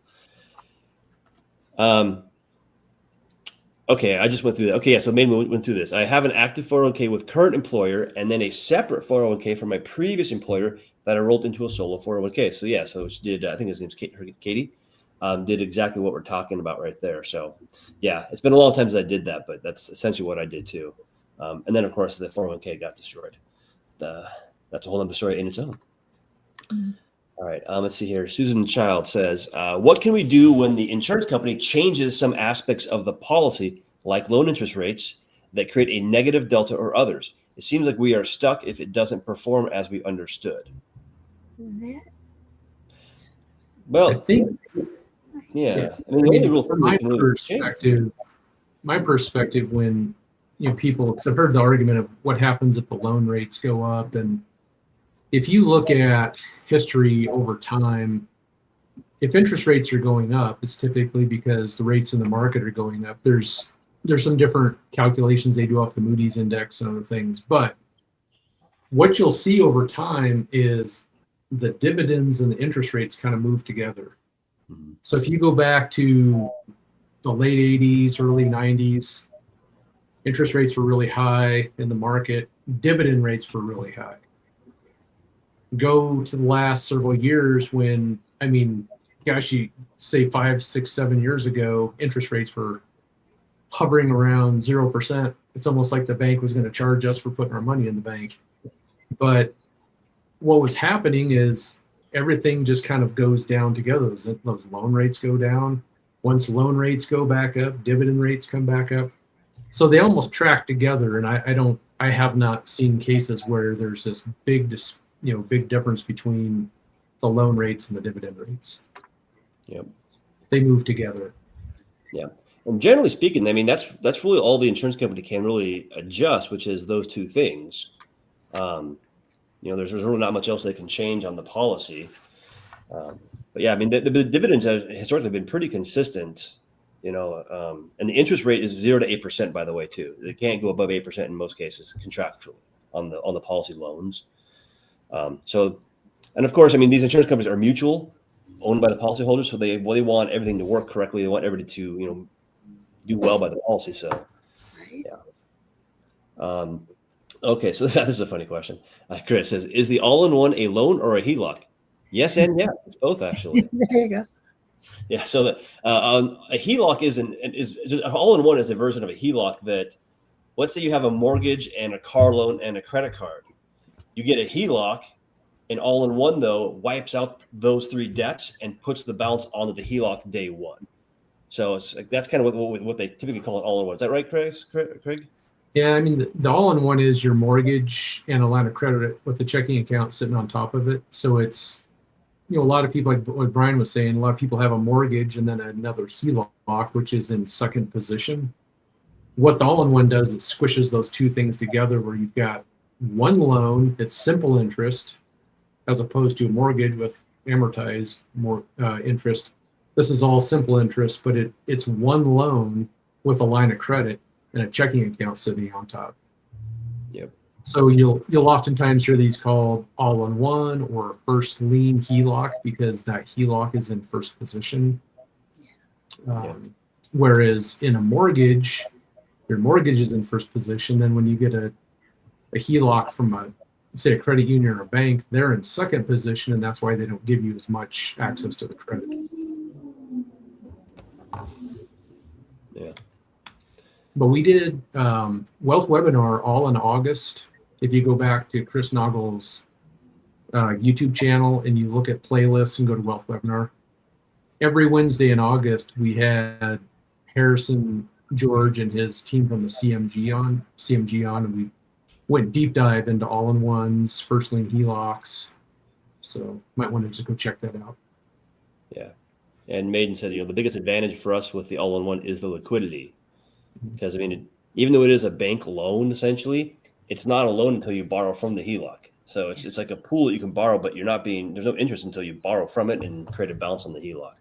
Okay, I just went through that. Okay, yeah, so maybe we went through this. I have an active 401k with current employer and then a separate 401k from my previous employer that I rolled into a solo 401k. So yeah, so she did, I think his name's Katie, did exactly what we're talking about right there. So yeah, it's been a long time since I did that, but that's essentially what I did too. And then of course the 401k got destroyed. That's a whole other story in its own. Mm-hmm. All right, let's see here. Susan Child says, what can we do when the insurance company changes some aspects of the policy, like loan interest rates, that create a negative delta or others? It seems like we are stuck if it doesn't perform as we understood. Well, I think, yeah. I mean, from my perspective, when people, because I've heard the argument of what happens if the loan rates go up, and if you look at history over time, if interest rates are going up, it's typically because the rates in the market are going up. There's some different calculations they do off the Moody's index and other things, but what you'll see over time is the dividends and the interest rates kind of move together. Mm-hmm. So if you go back to the late 80s, early 90s, interest rates were really high in the market, dividend rates were really high. Go to the last several years when, you say 5, 6, 7 years ago, interest rates were hovering around 0%. It's almost like the bank was going to charge us for putting our money in the bank. But what was happening is everything just kind of goes down together. Those loan rates go down. Once loan rates go back up, dividend rates come back up. So they almost track together. And I have not seen cases where there's this big difference between the loan rates and the dividend rates. Yep. They move together. Yeah. And generally speaking, that's really all the insurance company can really adjust, which is those two things. There's really not much else they can change on the policy. But yeah, the dividends have historically been pretty consistent, and the interest rate is 0 to 8%, by the way, too. They can't go above 8% in most cases contractually on the policy loans. And of course, these insurance companies are mutual, owned by the policyholders, so they want everything to work correctly. They want everybody to, do well by the policy. So, yeah. Okay, so this is a funny question. Chris says, is the all-in-one a loan or a HELOC? Yes and yes. It's both, actually. There you go. Yeah, so a HELOC is an all-in-one is a version of a HELOC that, let's say you have a mortgage and a car loan and a credit card. You get a HELOC, and all-in-one, though, wipes out those three debts and puts the balance onto the HELOC day one. So that's kind of what they typically call it all-in-one. Is that right, Craig? Yeah, the all-in-one is your mortgage and a line of credit with a checking account sitting on top of it. So it's, a lot of people, like what Brian was saying, a lot of people have a mortgage and then another HELOC, which is in second position. What the all-in-one does, it squishes those two things together where you've got one loan that's simple interest as opposed to a mortgage with amortized interest. This is all simple interest, but it's one loan with a line of credit and a checking account sitting on top. Yep. So you'll oftentimes hear these called all-in-one or first lien HELOC because that HELOC is in first position. Whereas in a mortgage, your mortgage is in first position. Then when you get a HELOC from say a credit union or a bank, they're in second position, and that's why they don't give you as much access to the credit. Yeah. But we did Wealth Webinar all in August. If you go back to Chris Nagel's YouTube channel and you look at playlists and go to Wealth Webinar, every Wednesday in August we had Harrison George and his team from the CMG on, and we went deep dive into all-in-ones, first lien HELOCs. So might want to just go check that out. Yeah. And Maiden said, the biggest advantage for us with the all-in-one is the liquidity. Because, even though it is a bank loan, essentially, it's not a loan until you borrow from the HELOC. So it's like a pool that you can borrow, but there's no interest until you borrow from it and create a balance on the HELOC.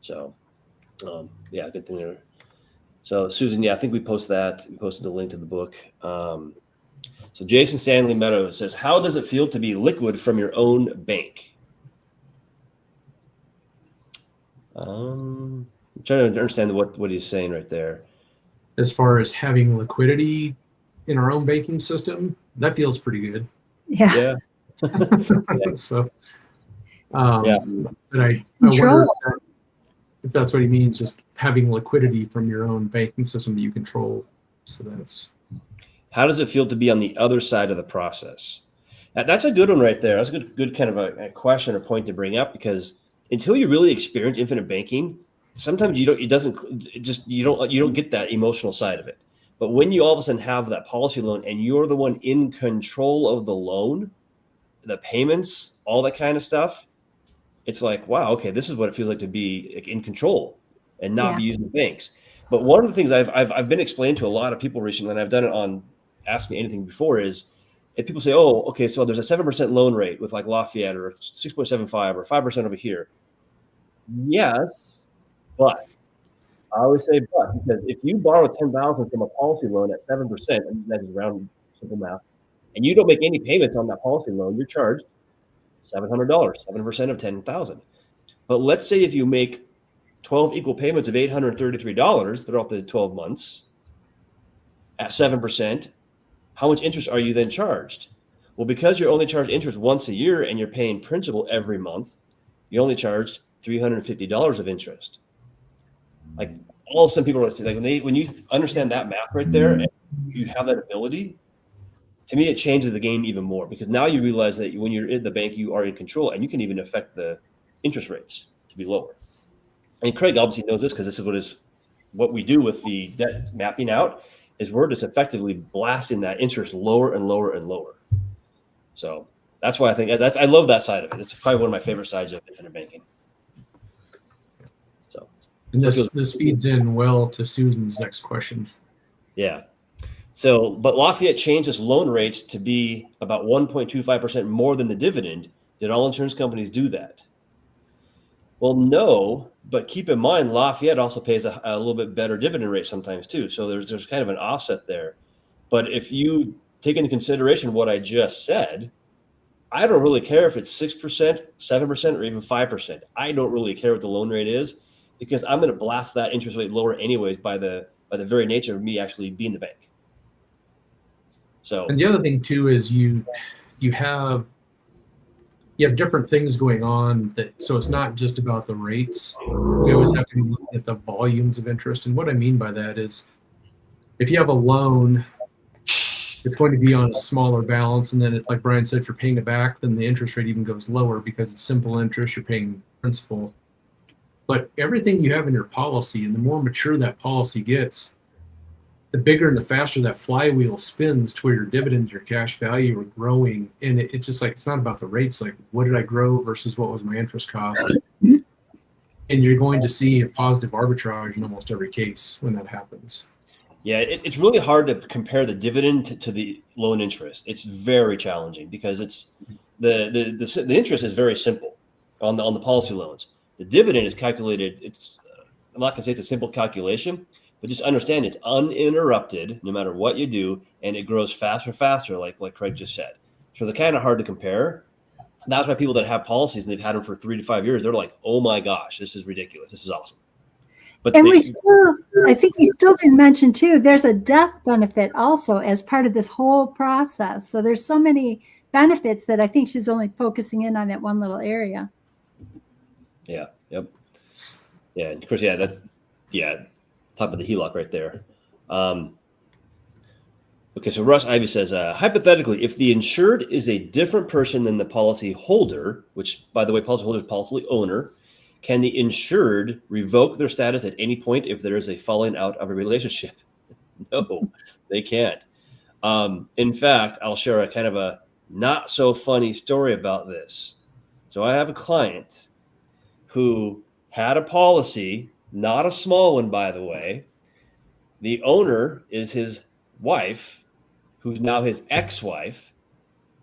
So, good thing there. So Susan, I think we posted that. We posted the link to the book. So Jason Stanley Meadows says, how does it feel to be liquid from your own bank? I'm trying to understand what he's saying right there. As far as having liquidity in our own banking system, that feels pretty good. Yeah. So, but I Control. wonder if that's what he means, just having liquidity from your own banking system that you control. So that's. How does it feel to be on the other side of the process? That's a good one right there. That's a good kind of a question or point to bring up, because until you really experience infinite banking, sometimes you don't get that emotional side of it. But when you all of a sudden have that policy loan and you're the one in control of the loan, the payments, all that kind of stuff, it's like, wow, okay, this is what it feels like to be in control and not be using banks. But one of the things I've been explaining to a lot of people recently, and I've done it on Ask Me Anything before, is if people say, oh, okay, so there's a 7% loan rate with like Lafayette, or 6.75 or 5% over here. Yes, but I always say but, because if you borrow $10,000 from a policy loan at 7%, and that is round simple math, and you don't make any payments on that policy loan, you're charged $700, 7% of $10,000. But let's say if you make 12 equal payments of $833 throughout the 12 months at 7%, how much interest are you then charged? Well, because you're only charged interest once a year and you're paying principal every month, you only charged $350 of interest. Like, all of a sudden people are like, when you understand that math right there and you have that ability, to me, it changes the game even more, because now you realize that when you're in the bank, you are in control and you can even affect the interest rates to be lower. And Craig obviously knows this, because this is what we do with the debt mapping out, is we're just effectively blasting that interest lower and lower and lower. So that's why I love that side of it. It's probably one of my favorite sides of infinite banking. So, and this feeds in well to Susan's next question. Yeah. So, but Lafayette changed its loan rates to be about 1.25% more than the dividend. Did all insurance companies do that? Well, no, but keep in mind, Lafayette also pays a little bit better dividend rate sometimes too. So there's kind of an offset there. But if you take into consideration what I just said, I don't really care if it's 6%, 7%, or even 5%. I don't really care what the loan rate is, because I'm going to blast that interest rate lower anyways by the very nature of me actually being the bank. So, and the other thing too is you have different things going on, so it's not just about the rates. We always have to look at the volumes of interest. And what I mean by that is, if you have a loan, it's going to be on a smaller balance, and then like Brian said, if you're paying it back, then the interest rate even goes lower, because it's simple interest, you're paying principal. But everything you have in your policy, and the more mature that policy gets, the bigger and the faster that flywheel spins to where your dividends, your cash value are growing. And it's just like, it's not about the rates. Like, what did I grow versus what was my interest cost? And you're going to see a positive arbitrage in almost every case when that happens. Yeah, it's really hard to compare the dividend to the loan interest. It's very challenging, because it's the interest is very simple on the policy loans. The dividend is calculated. I'm not gonna say it's a simple calculation, but just understand it's uninterrupted no matter what you do, and it grows faster and faster, like Craig just said. So they're kind of hard to compare. That's why people that have policies and they've had them for 3 to 5 years, they're like, oh my gosh, this is ridiculous. This is awesome. But And I think we still didn't mention too, there's a death benefit also as part of this whole process. So there's so many benefits that I think she's only focusing in on that one little area. Yeah. Yep. Yeah. Of course. Yeah. Top of the HELOC right there. Okay. So Russ Ivy says, hypothetically, if the insured is a different person than the policy holder, which, by the way, policy holder is policy owner, can the insured revoke their status at any point if there is a falling out of a relationship? No, they can't. In fact, I'll share a kind of a not so funny story about this. So I have a client who had a policy, not a small one, by the way. The owner is his wife, who's now his ex-wife,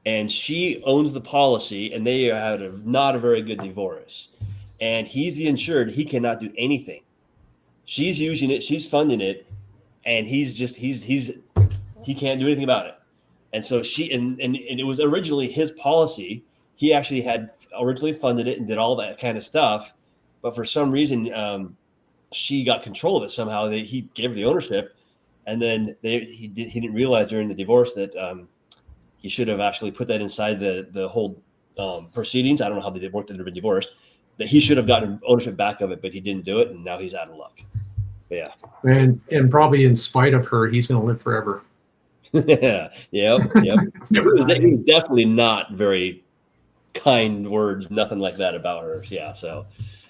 and she owns the policy, and they had not a very good divorce. And he's the insured. He cannot do anything. She's using it. She's funding it. And he can't do anything about it. And so and it was originally his policy. He actually had originally funded it and did all that kind of stuff. But for some reason, she got control of it somehow. He gave her the ownership. And then he didn't realize during the divorce that he should have actually put that inside the whole proceedings. I don't know how they worked if they've been divorced. That he should have gotten ownership back of it, but he didn't do it. And now he's out of luck. But yeah. And probably in spite of her, he's going to live forever. Yep. It was definitely not very kind words, nothing like that about her. Yeah. So,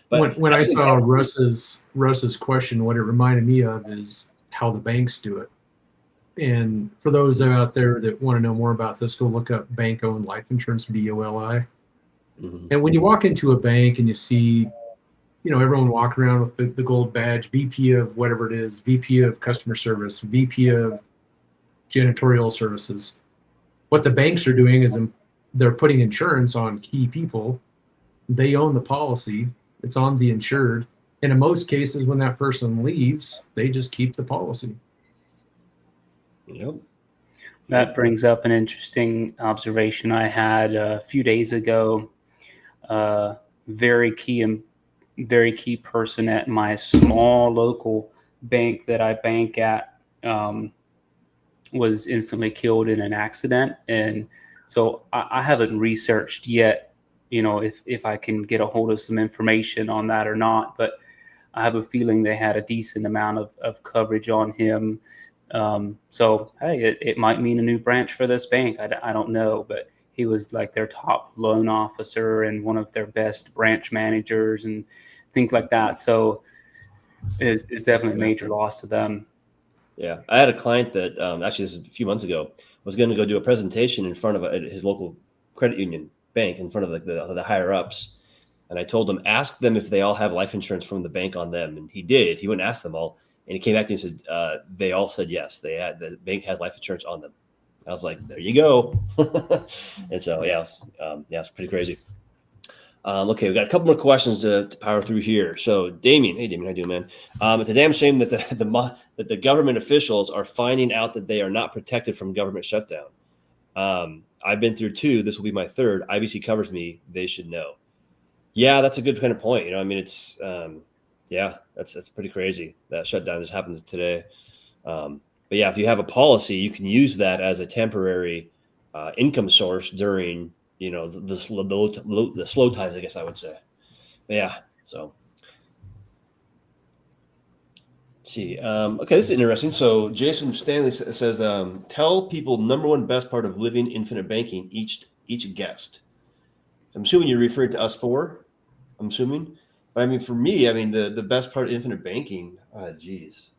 but when I saw Russ's question, what it reminded me of is how the banks do it. And for those out there that want to know more about this, go look up bank-owned life insurance, BOLI. Mm-hmm. And when you walk into a bank and you see, everyone walking around with the gold badge, VP of whatever it is, VP of customer service, VP of janitorial services. What the banks are doing is they're putting insurance on key people. They own the policy. It's on the insured. And in most cases, when that person leaves, they just keep the policy. Yep. That brings up an interesting observation I had a few days ago. Very key person at my small local bank that I bank at was instantly killed in an accident. And so I haven't researched yet, if I can get a hold of some information on that or not, but I have a feeling they had a decent amount of coverage on him. So, hey, it might mean a new branch for this bank. I don't know, but he was like their top loan officer and one of their best branch managers and things like that. So it's definitely a major loss to them. Yeah. I had a client that actually this is a few months ago was going to go do a presentation in front of his local credit union bank in front of the higher ups. And I told him, ask them if they all have life insurance from the bank on them. And he did. He went and asked them all. And he came back to me and said, they all said yes. The bank has life insurance on them. I was like, there you go. And so, it's pretty crazy. Okay, we've got a couple more questions to power through here. So, Damien, hey, Damien, how you doing, man? It's a damn shame that the government officials are finding out that they are not protected from government shutdown. I've been through 2. This will be my 3rd. IBC covers me. They should know. Yeah, that's a good kind of point. It's that's pretty crazy. That shutdown just happens today. But yeah, if you have a policy, you can use that as a temporary income source during the slow times, I guess I would say. But yeah, so let's see. Okay, this is interesting. So Jason Stanley says, tell people number 1 best part of living infinite banking, each guest. I'm assuming you're referring to us 4. I'm assuming. But for me, the best part of infinite banking, geez.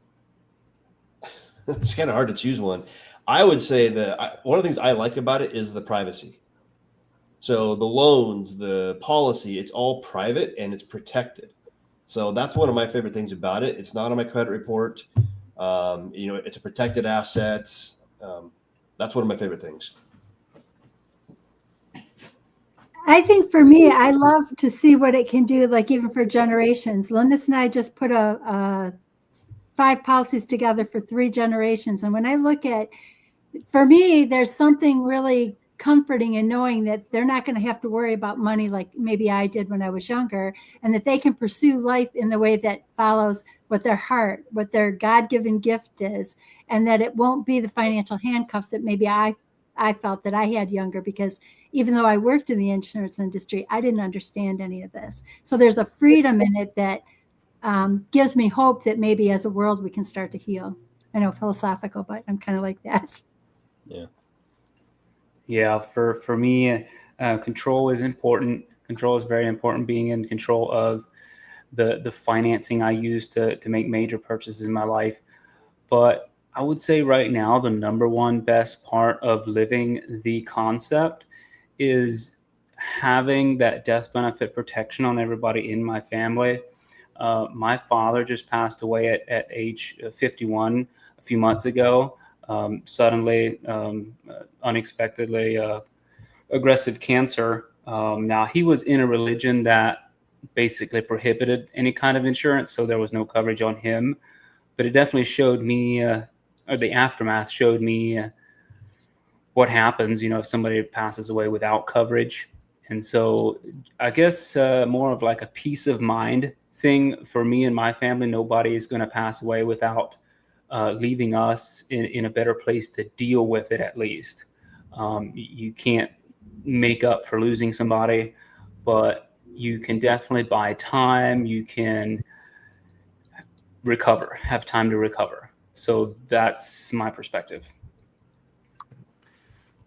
It's kind of hard to choose one. I would say that one of the things I like about it is the privacy. So the loans, the policy, it's all private and it's protected. So that's one of my favorite things about it. It's not on my credit report. It's a protected asset. That's one of my favorite things. I think for me, I love to see what it can do, like even for generations. Linus and I just put a 5 policies together for 3 generations. And when I look at, for me, there's something really comforting in knowing that they're not going to have to worry about money like maybe I did when I was younger, and that they can pursue life in the way that follows what their heart, what their God-given gift is, and that it won't be the financial handcuffs that maybe I felt that I had younger, because even though I worked in the insurance industry, I didn't understand any of this. So there's a freedom in it that gives me hope that maybe as a world we can start to heal. I know, philosophical, but I'm kind of like that. Yeah. Yeah, for me, control is important. Control is very important. Being in control of the financing I use to make major purchases in my life. But I would say right now, the number one best part of living the concept is having that death benefit protection on everybody in my family. My father just passed away at age 51 a few months ago, suddenly, unexpectedly, aggressive cancer. Now, he was in a religion that basically prohibited any kind of insurance, so there was no coverage on him. But it definitely showed me, or the aftermath showed me what happens, if somebody passes away without coverage. And so I guess more of like a peace of mind thing for me and my family. Nobody is going to pass away without leaving us in a better place to deal with it, at least. You can't make up for losing somebody, but you can definitely buy time. You can have time to recover. So that's my perspective.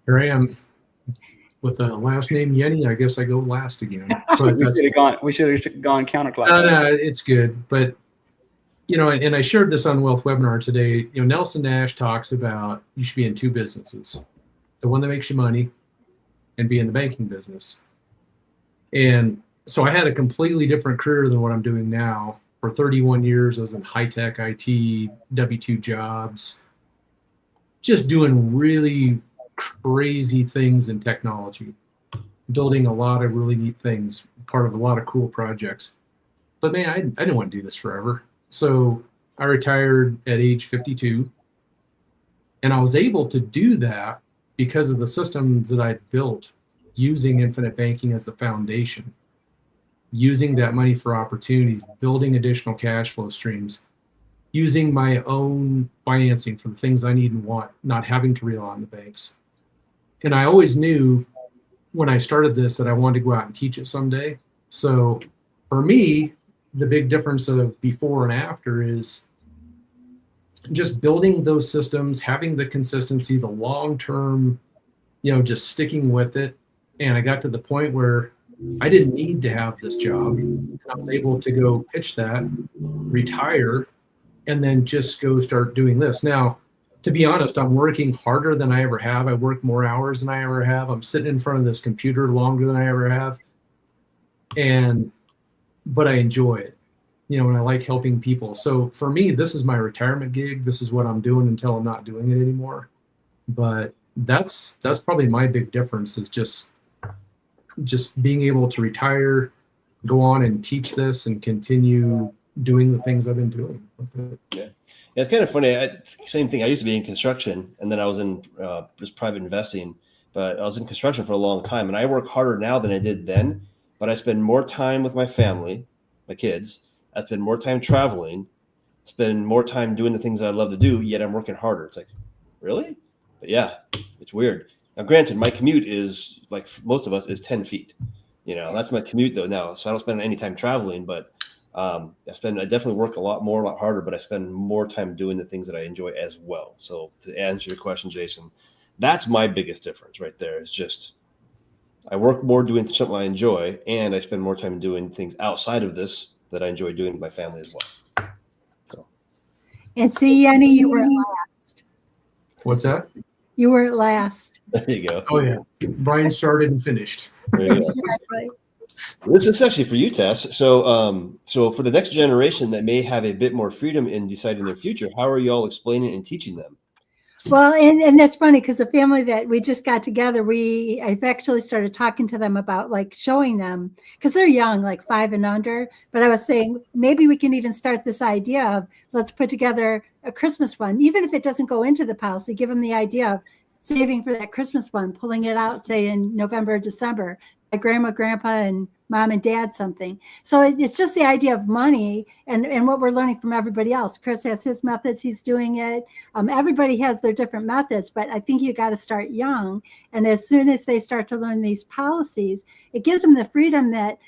Here I am with the last name Yenny. I guess I go last again. But We should have gone counterclockwise. No, it's good. But, and I shared this on Wealth Webinar today. Nelson Nash talks about you should be in two businesses, the one that makes you money and be in the banking business. And so I had a completely different career than what I'm doing now. For 31 years, I was in high-tech IT, W-2 jobs, just doing really crazy things in technology, building a lot of really neat things, part of a lot of cool projects. But man, I didn't want to do this forever. So I retired at age 52. And I was able to do that because of the systems that I built using infinite banking as the foundation, using that money for opportunities, building additional cash flow streams, using my own financing for the things I need and want, not having to rely on the banks. And I always knew when I started this that I wanted to go out and teach it someday. So for me, the big difference of before and after is just building those systems, having the consistency, the long-term, just sticking with it. And I got to the point where I didn't need to have this job. And I was able to go pitch that, retire, and then just go start doing this. Now, to be honest, I'm working harder than I ever have. I work more hours than I ever have. I'm sitting in front of this computer longer than I ever have. But I enjoy it, and I like helping people. So for me, this is my retirement gig. This is what I'm doing until I'm not doing it anymore. But that's probably my big difference is just being able to retire, go on and teach this and continue doing the things I've been doing with it. Yeah, it's kind of funny. Same thing. I used to be in construction, and then I was in just private investing. But I was in construction for a long time, and I work harder now than I did then. But I spend more time with my family, my kids. I spend more time traveling, spend more time doing the things that I love to do. Yet I'm working harder. It's like, really? But yeah, it's weird. Now, granted, my commute is, like most of us, is 10 feet. That's my commute though now. So I don't spend any time traveling, but I definitely work a lot harder, but I spend more time doing the things that I enjoy as well. So to answer your question, Jason, that's my biggest difference right there. Is just I work more doing something I enjoy, and I spend more time doing things outside of this that I enjoy doing with my family as well. So. And see, Yenny, you were at last. What's that? You were at last. There you go. Oh yeah, Brian started and finished. There you go. This is actually for you, Tess. So, so for the next generation that may have a bit more freedom in deciding their future, how are you all explaining and teaching them? Well, and that's funny because the family that we just got together, I've actually started talking to them about like showing them because they're young, like 5 and under. But I was saying maybe we can even start this idea of let's put together a Christmas fund, even if it doesn't go into the policy, give them the idea of saving for that Christmas fund, pulling it out, say in November or December, by grandma, grandpa, and mom and dad something. So it's just the idea of money and what we're learning from everybody else. Chris has his methods, he's doing it. Everybody has their different methods, but I think you got to start young. And as soon as they start to learn these policies, it gives them the freedom that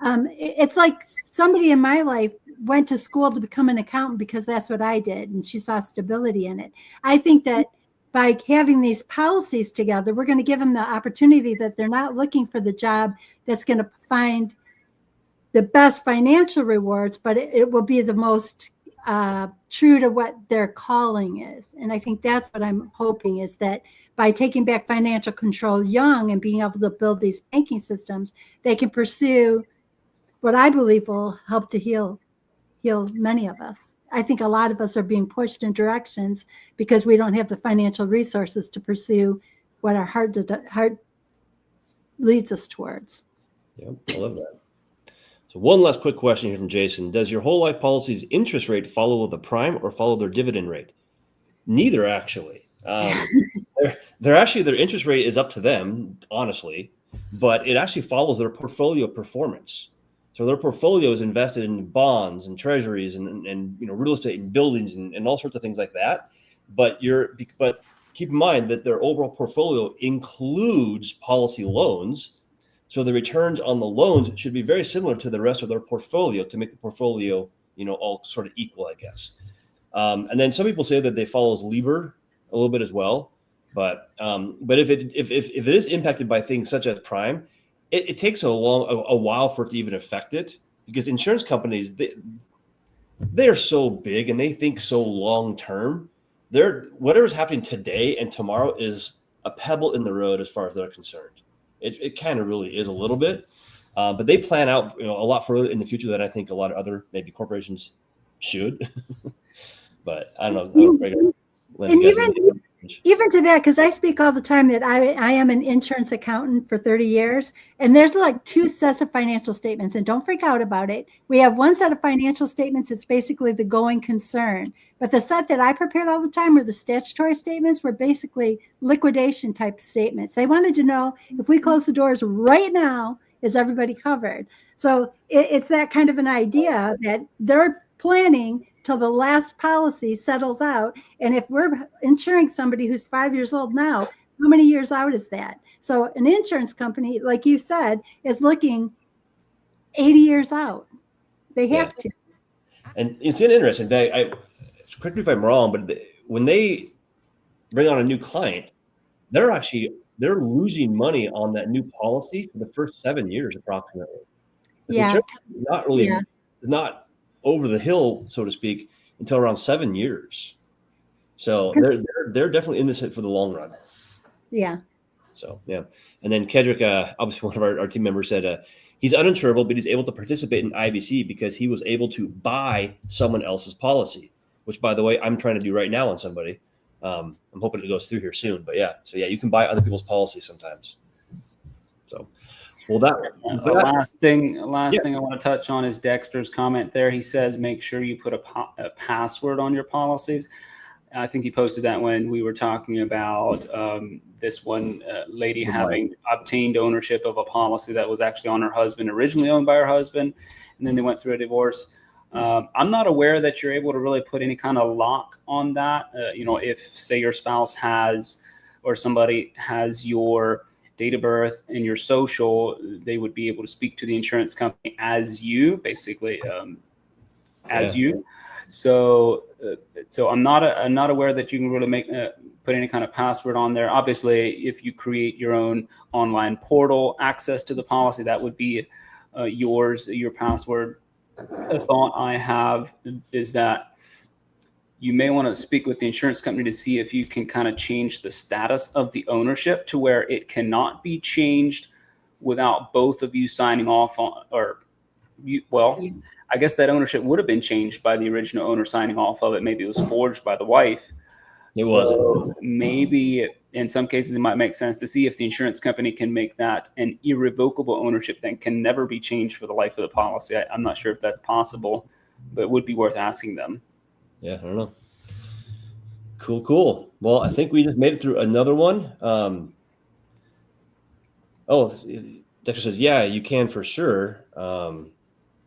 it's like somebody in my life went to school to become an accountant because that's what I did. And she saw stability in it. I think that by having these policies together, we're going to give them the opportunity that they're not looking for the job that's going to find the best financial rewards, but it will be the most true to what their calling is. And I think that's what I'm hoping, is that by taking back financial control young and being able to build these banking systems, they can pursue what I believe will help to heal many of us. I think a lot of us are being pushed in directions because we don't have the financial resources to pursue what our heart leads us towards. Yep, I love that. So one last quick question here from Jason. Does your whole life policy's interest rate follow the prime or follow their dividend rate? Neither, actually. They're actually, their interest rate is up to them, honestly, but it actually follows their portfolio performance. So their portfolio is invested in bonds and treasuries and real estate and buildings and all sorts of things like that. But keep in mind that their overall portfolio includes policy loans. So the returns on the loans should be very similar to the rest of their portfolio to make the portfolio, all sort of equal, I guess. And then some people say that they follow LIBOR a little bit as well. But if it is impacted by things such as prime, it takes a while for it to even affect it, because insurance companies, they're so big and they think so long term. Whatever's happening today and tomorrow is a pebble in the road as far as they're concerned. It kind of really is a little bit, but they plan out a lot further in the future than I think a lot of other maybe corporations should. But I don't know. And even to that, because I speak all the time that I am an insurance accountant for 30 years, and there's like 2 sets of financial statements, and don't freak out about it. We have one set of financial statements. It's basically the going concern, but the set that I prepared all the time were the statutory statements, were basically liquidation type statements. They wanted to know, if we close the doors right now, is everybody covered? So it's that kind of an idea that they're planning till the last policy settles out. And if we're insuring somebody who's 5 years old now, how many years out is that? So an insurance company, like you said, is looking 80 years out. They have to. And it's interesting that correct me if I'm wrong, but when they bring on a new client, they're losing money on that new policy for the first 7 years approximately. Yeah. Not over the hill, so to speak, until around 7 years. So they're definitely in this for the long run. Yeah. So yeah. And then Kedrick, obviously one of our team members, said he's uninsurable, but he's able to participate in IBC because he was able to buy someone else's policy, which, by the way, I'm trying to do right now on somebody. I'm hoping it goes through here soon. But yeah, so yeah, you can buy other people's policies sometimes. So. Well, the last thing I want to touch on is Dexter's comment there. He says, make sure you put a password on your policies. I think he posted that when we were talking about this one lady having obtained ownership of a policy that was actually on her husband, originally owned by her husband, and then they went through a divorce. I'm not aware that you're able to really put any kind of lock on that. If, say, your spouse has, or somebody has your date of birth and your social, they would be able to speak to the insurance company as you, basically, you. So I'm not aware that you can really put any kind of password on there. Obviously, if you create your own online portal access to the policy, that would be your password. A thought I have is that you may want to speak with the insurance company to see if you can kind of change the status of the ownership to where it cannot be changed without both of you signing off on, I guess that ownership would have been changed by the original owner signing off of it. Maybe it was forged by the wife. It wasn't. Maybe in some cases it might make sense to see if the insurance company can make that an irrevocable ownership that can never be changed for the life of the policy. I'm not sure if that's possible, but it would be worth asking them. Yeah, I don't know. Cool. Well, I think we just made it through another one. Dexter says, yeah, you can for sure.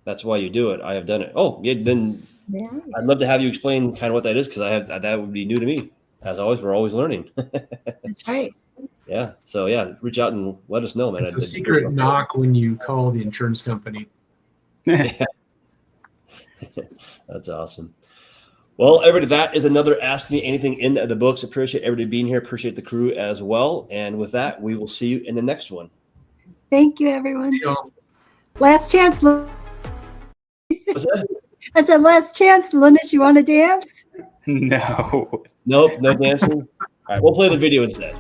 That's why you do it. I have done it. Oh, yeah, then I'd love to have you explain kind of what that is, because that would be new to me. As always, we're always learning. That's right. Yeah. So yeah, reach out and let us know, man. It's a secret knock when you call the insurance company. That's awesome. Well, everybody, that is another Ask Me Anything in the books. Appreciate everybody being here. Appreciate the crew as well. And with that, we will see you in the next one. Thank you, everyone. See y'all. Last chance. What's that? I said, last chance, Linus, you want to dance? No. Nope, no dancing. All right, we'll play the video instead.